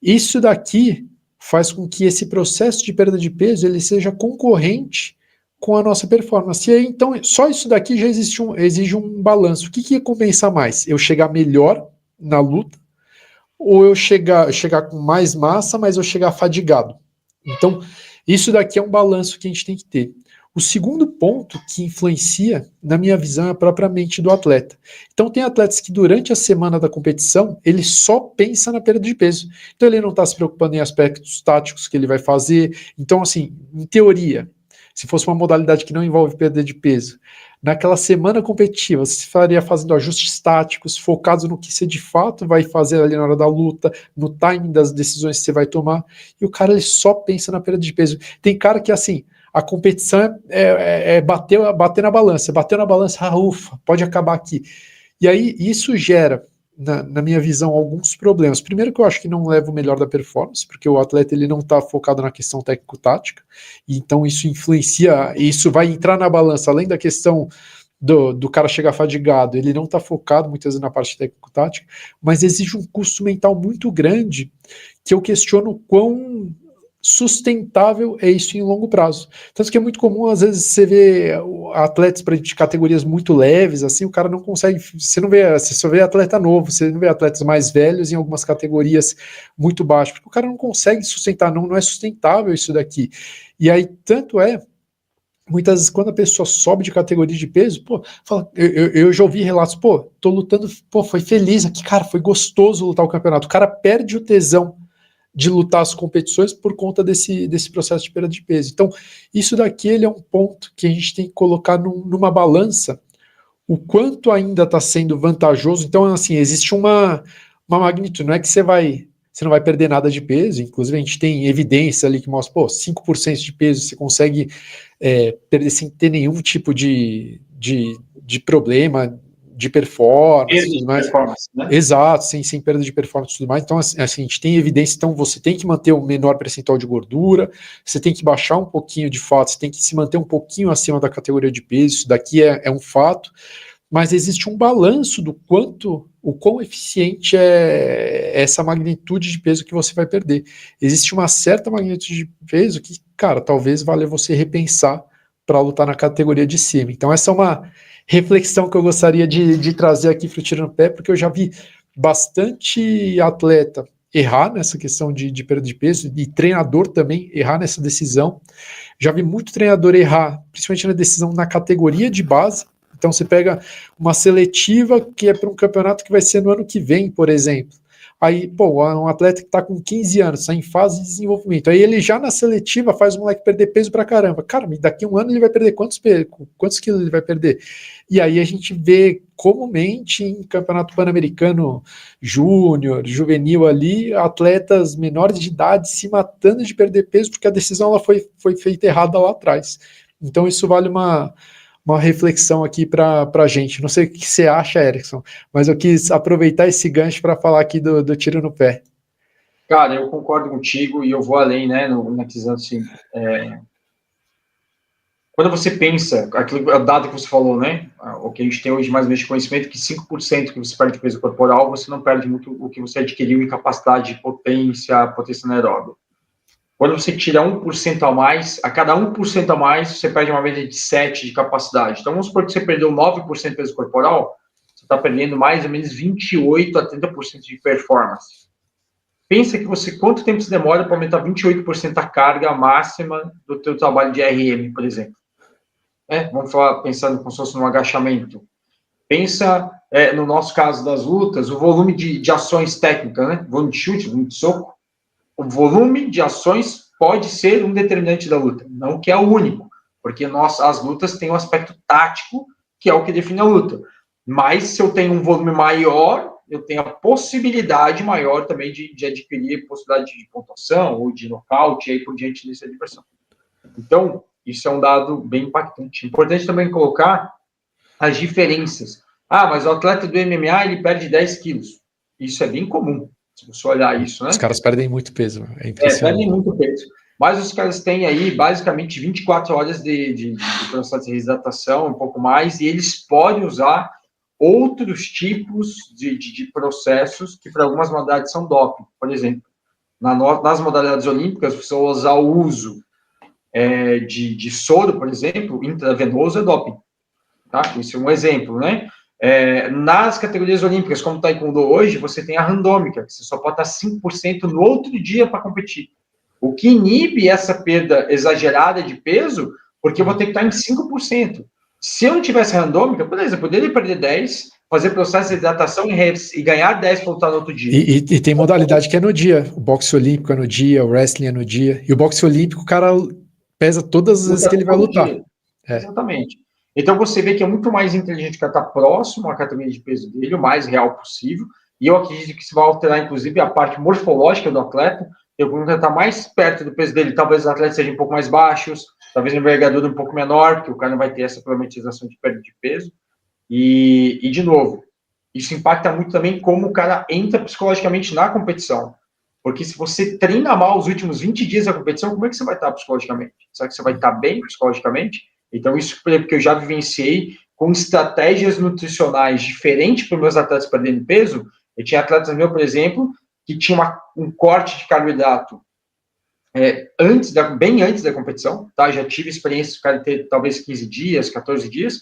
isso daqui faz com que esse processo de perda de peso ele seja concorrente com a nossa performance. E aí, então, só isso daqui já exige um balanço. O que ia compensar mais? Eu chegar melhor na luta, ou eu chegar com mais massa, mas eu chegar fadigado. Então, isso daqui é um balanço que a gente tem que ter. O segundo ponto que influencia, na minha visão, é a própria mente do atleta. Então, tem atletas que durante a semana da competição, ele só pensa na perda de peso. Então, ele não está se preocupando em aspectos táticos que ele vai fazer. Então, assim, em teoria, se fosse uma modalidade que não envolve perda de peso, naquela semana competitiva, você estaria fazendo ajustes táticos, focados no que você de fato vai fazer ali na hora da luta, no timing das decisões que você vai tomar, e o cara ele só pensa na perda de peso. Tem cara que, assim, a competição é bater na balança, ufa, pode acabar aqui. E aí, isso gera, na minha visão, alguns problemas. Primeiro que eu acho que não leva o melhor da performance, porque o atleta ele não está focado na questão técnico-tática, então isso influencia, isso vai entrar na balança, além da questão do cara chegar fadigado, ele não está focado muitas vezes na parte técnico-tática, mas exige um custo mental muito grande, que eu questiono o quão sustentável é isso em longo prazo. Tanto que é muito comum, às vezes, você vê atletas de categorias muito leves, assim, o cara não consegue, você só vê atleta novo, você não vê atletas mais velhos em algumas categorias muito baixas, porque o cara não consegue sustentar, não é sustentável isso daqui. E aí, tanto muitas vezes, quando a pessoa sobe de categoria de peso, pô, fala, eu já ouvi relatos, pô, tô lutando, pô, foi feliz aqui, cara, foi gostoso lutar o campeonato, o cara perde o tesão de lutar as competições por conta desse processo de perda de peso. Então, isso daqui ele é um ponto que a gente tem que colocar numa balança o quanto ainda está sendo vantajoso. Então, assim, existe uma magnitude, não é que você vai você não vai perder nada de peso. Inclusive, a gente tem evidência ali que mostra, 5% de peso você consegue perder sem ter nenhum tipo de problema de performance, tudo mais. Performance, né? Exato, sem perda de performance e tudo mais. Então, assim, a gente tem evidência, então você tem que manter um menor percentual de gordura, você tem que baixar um pouquinho de fato, você tem que se manter um pouquinho acima da categoria de peso, isso daqui é um fato, mas existe um balanço do o quão eficiente é essa magnitude de peso que você vai perder. Existe uma certa magnitude de peso que, cara, talvez valha você repensar para lutar na categoria de cima. Então essa é uma reflexão que eu gostaria de trazer aqui para o Tiro no Pé, porque eu já vi bastante atleta errar nessa questão de perda de peso, e treinador também errar nessa decisão. Já vi muito treinador errar, principalmente na decisão na categoria de base. Então você pega uma seletiva que é para um campeonato que vai ser no ano que vem, por exemplo. Aí, um atleta que está com 15 anos, está em fase de desenvolvimento. Aí ele já na seletiva faz o moleque perder peso pra caramba. Cara, daqui a um ano ele vai perder quantos quilos ele vai perder? E aí a gente vê comumente em campeonato pan-americano júnior, juvenil ali, atletas menores de idade se matando de perder peso porque a decisão ela foi feita errada lá atrás. Então isso vale uma reflexão aqui para a gente. Não sei o que você acha, Erickson, mas eu quis aproveitar esse gancho para falar aqui do tiro no pé. Cara, eu concordo contigo e eu vou além, né, na questão assim, quando você pensa, aquele dado que você falou, né, o que a gente tem hoje mais ou menos de conhecimento, que 5% que você perde de peso corporal, você não perde muito o que você adquiriu em capacidade de potência anaeróbica. Quando você tira 1% a mais, a cada 1% a mais, você perde uma média de 7% de capacidade. Então, vamos supor que você perdeu 9% de peso corporal, você está perdendo mais ou menos 28% a 30% de performance. Pensa que quanto tempo você demora para aumentar 28% a carga máxima do teu trabalho de RM, por exemplo. Vamos falar, pensando como se fosse no agachamento. Pensa, no nosso caso das lutas, o volume de ações técnicas, né? Volume de chute, volume de soco. O volume de ações pode ser um determinante da luta, não que é o único, porque as lutas têm um aspecto tático, que é o que define a luta. Mas se eu tenho um volume maior, eu tenho a possibilidade maior também de adquirir possibilidade de pontuação ou de nocaute e aí por diante desse adversário. Então, isso é um dado bem impactante. Importante também colocar as diferenças. Mas o atleta do MMA, ele perde 10 quilos. Isso é bem comum. Se você olhar isso, né? Os caras perdem muito peso, é impressionante. Perdem muito peso. Mas os caras têm aí, basicamente, 24 horas de processo de reidratação, um pouco mais, e eles podem usar outros tipos de processos que, para algumas modalidades, são doping. Por exemplo, nas modalidades olímpicas, você usar o uso de soro, por exemplo, intravenoso é doping. Tá? Isso é um exemplo, né? Nas categorias olímpicas, como o Taekwondo hoje, você tem a randômica, que você só pode estar 5% no outro dia para competir. O que inibe essa perda exagerada de peso, porque eu vou ter que estar em 5%. Se eu não tivesse randômica, beleza, eu poderia perder 10%, fazer processo de hidratação e ganhar 10% para lutar no outro dia. E tem modalidade que é no dia. O boxe olímpico é no dia, o wrestling é no dia. E o boxe olímpico, o cara pesa todas as vezes que ele vai lutar. Exatamente. Então, você vê que é muito mais inteligente o cara estar próximo à categoria de peso dele, o mais real possível, e eu acredito que isso vai alterar, inclusive, a parte morfológica do atleta. Eu vou estar mais perto do peso dele, talvez os atletas sejam um pouco mais baixos, talvez a envergadura um pouco menor, porque o cara não vai ter essa problematização de perda de peso. E de novo, isso impacta muito também como o cara entra psicologicamente na competição. Porque se você treina mal os últimos 20 dias da competição, como é que você vai estar psicologicamente? Será que você vai estar bem psicologicamente? Então, isso porque eu já vivenciei com estratégias nutricionais diferentes para os meus atletas perdendo peso. Eu tinha atletas meus, por exemplo, que tinha um corte de carboidrato bem antes da competição, tá? Já tive experiência de cara ter talvez 15 dias, 14 dias,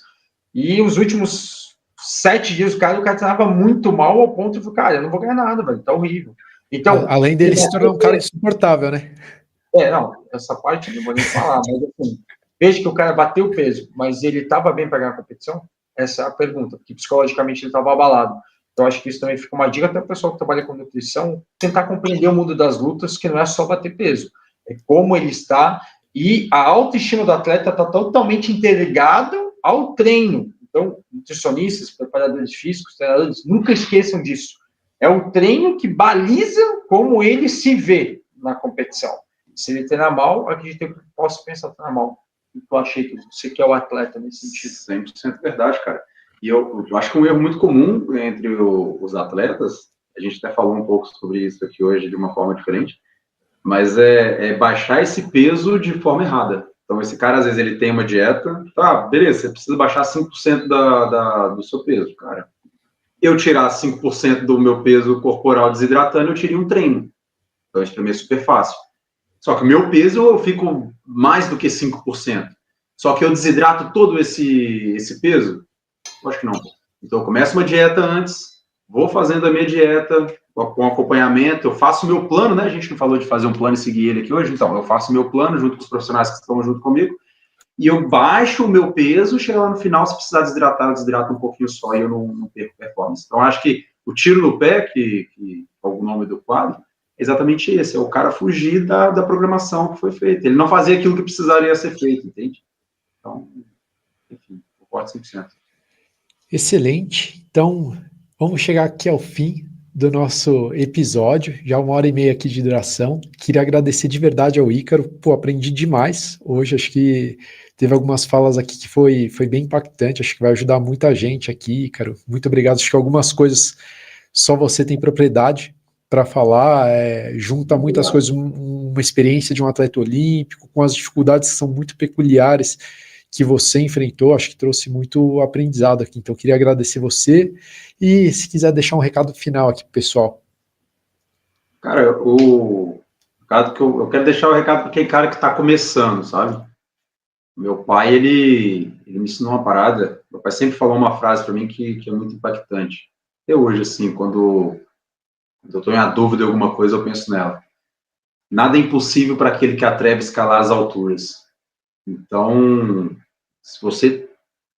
e os últimos 7 dias o cara treinava muito mal ao ponto de, cara, eu não vou ganhar nada, velho, tá horrível. Então, além dele se tornar um cara insuportável, né? Não, essa parte eu não vou nem falar, mas assim, veja que o cara bateu o peso, mas ele estava bem para ganhar a competição? Essa é a pergunta, porque psicologicamente ele estava abalado. Então, acho que isso também fica uma dica até para o pessoal que trabalha com nutrição, tentar compreender o mundo das lutas, que não é só bater peso, é como ele está, e a autoestima do atleta está totalmente interligado ao treino. Então, nutricionistas, preparadores físicos, treinadores, nunca esqueçam disso. É o treino que baliza como ele se vê na competição. Se ele treinar mal, acredito que eu posso pensar em treinar mal. Eu achei que você que é o atleta nesse sentido. 100% verdade, cara. E eu acho que um erro muito comum entre os atletas, a gente até falou um pouco sobre isso aqui hoje de uma forma diferente, mas é baixar esse peso de forma errada. Então, esse cara, às vezes, ele tem uma dieta, tá, beleza, você precisa baixar 5% do seu peso, cara. Eu tirar 5% do meu peso corporal desidratando, eu tirei um treino. Então, isso para mim é super fácil. Só que o meu peso, eu fico mais do que 5%. Só que eu desidrato todo esse peso? Eu acho que não. Então, eu começo uma dieta antes, vou fazendo a minha dieta com acompanhamento, eu faço o meu plano, né? A gente não falou de fazer um plano e seguir ele aqui hoje, então eu faço o meu plano junto com os profissionais que estão junto comigo, e eu baixo o meu peso, chega lá no final, se precisar desidratar, eu desidrato um pouquinho só e eu não perco performance. Então, acho que o tiro no pé, que é o nome do quadro, é exatamente esse, é o cara fugir da programação que foi feita. Ele não fazia aquilo que precisaria ser feito, entende? Então, enfim, concordo 100%. Excelente. Então, vamos chegar aqui ao fim do nosso episódio, já 1h30 aqui de duração. Queria agradecer de verdade ao Ícaro, pô, aprendi demais hoje, acho que teve algumas falas aqui que foi bem impactante, acho que vai ajudar muita gente aqui, Ícaro. Muito obrigado, acho que algumas coisas só você tem propriedade para falar, junta muitas coisas, uma experiência de um atleta olímpico, com as dificuldades que são muito peculiares que você enfrentou, acho que trouxe muito aprendizado aqui, então queria agradecer você, e se quiser deixar um recado final aqui pro pessoal. Cara, o recado que eu quero deixar o recado para aquele cara que está começando, sabe? Meu pai, ele me ensinou uma parada, meu pai sempre falou uma frase para mim que é muito impactante. Até hoje, assim, quando eu estou em dúvida de alguma coisa, eu penso nela. Nada é impossível para aquele que atreve a escalar as alturas. Então, se você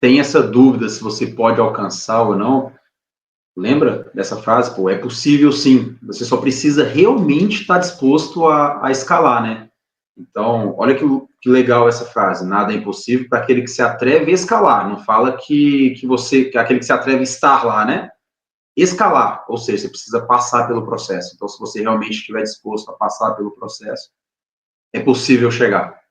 tem essa dúvida se você pode alcançar ou não, lembra dessa frase? Pô, é possível sim. Você só precisa realmente estar disposto a escalar, né? Então, olha que legal essa frase. Nada é impossível para aquele que se atreve a escalar. Não fala que aquele que se atreve a estar lá, né? Escalar, ou seja, você precisa passar pelo processo. Então, se você realmente estiver disposto a passar pelo processo, é possível chegar.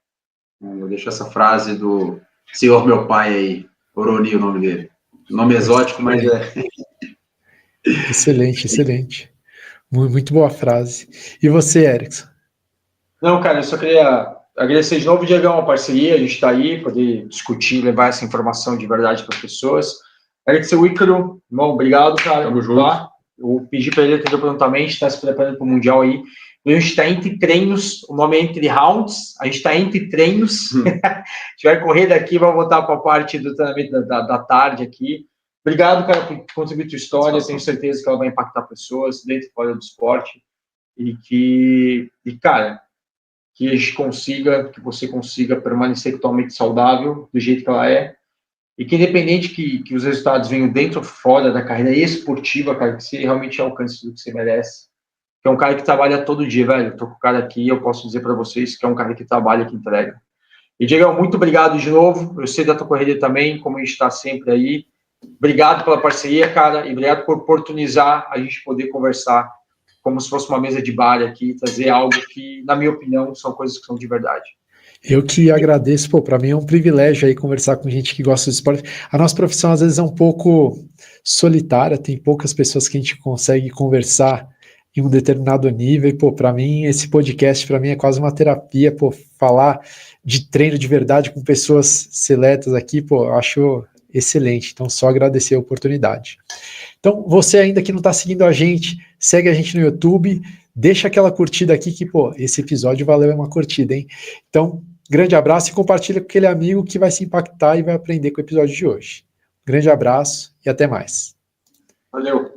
Eu deixo essa frase do senhor meu pai aí, Oroni, o nome dele. Nome exótico, mas é... Excelente, excelente. Muito boa frase. E você, Erickson? Não, cara, eu só queria agradecer de novo, Diegão, a parceria, a gente está aí, poder discutir, levar essa informação de verdade para as pessoas. Agradecer o Ícaro, irmão, obrigado, cara. Tamo junto. Tá? Eu pedi para ele atender prontamente, está se preparando para o Mundial aí. A gente está entre treinos, o nome é entre rounds, a gente está entre treinos. A gente vai correr daqui, vai voltar para a parte do treinamento da tarde aqui. Obrigado, cara, por contribuir tua história. Tenho certeza que ela vai impactar pessoas dentro e fora do esporte. Cara, que a gente consiga, que você consiga permanecer totalmente saudável do jeito que ela é. E que independente que os resultados venham dentro ou fora da carreira esportiva, cara, que você realmente alcance tudo que você merece. Que é um cara que trabalha todo dia, velho. Eu tô com o cara aqui, eu posso dizer para vocês que é um cara que trabalha, que entrega. E, Diego, muito obrigado de novo. Eu sei da tua corrida também, como a gente está sempre aí. Obrigado pela parceria, cara, e obrigado por oportunizar a gente poder conversar como se fosse uma mesa de bar aqui, trazer algo que, na minha opinião, são coisas que são de verdade. Eu que agradeço, pô, para mim é um privilégio aí conversar com gente que gosta de esporte. A nossa profissão às vezes é um pouco solitária, tem poucas pessoas que a gente consegue conversar em um determinado nível, e, pô, para mim esse podcast para mim é quase uma terapia, pô, falar de treino de verdade com pessoas seletas aqui, pô, eu acho excelente, então só agradecer a oportunidade. Então, você ainda que não está seguindo a gente, segue a gente no YouTube, deixa aquela curtida aqui que, pô, esse episódio valeu uma curtida, hein? Então, grande abraço e compartilha com aquele amigo que vai se impactar e vai aprender com o episódio de hoje. Grande abraço e até mais. Valeu.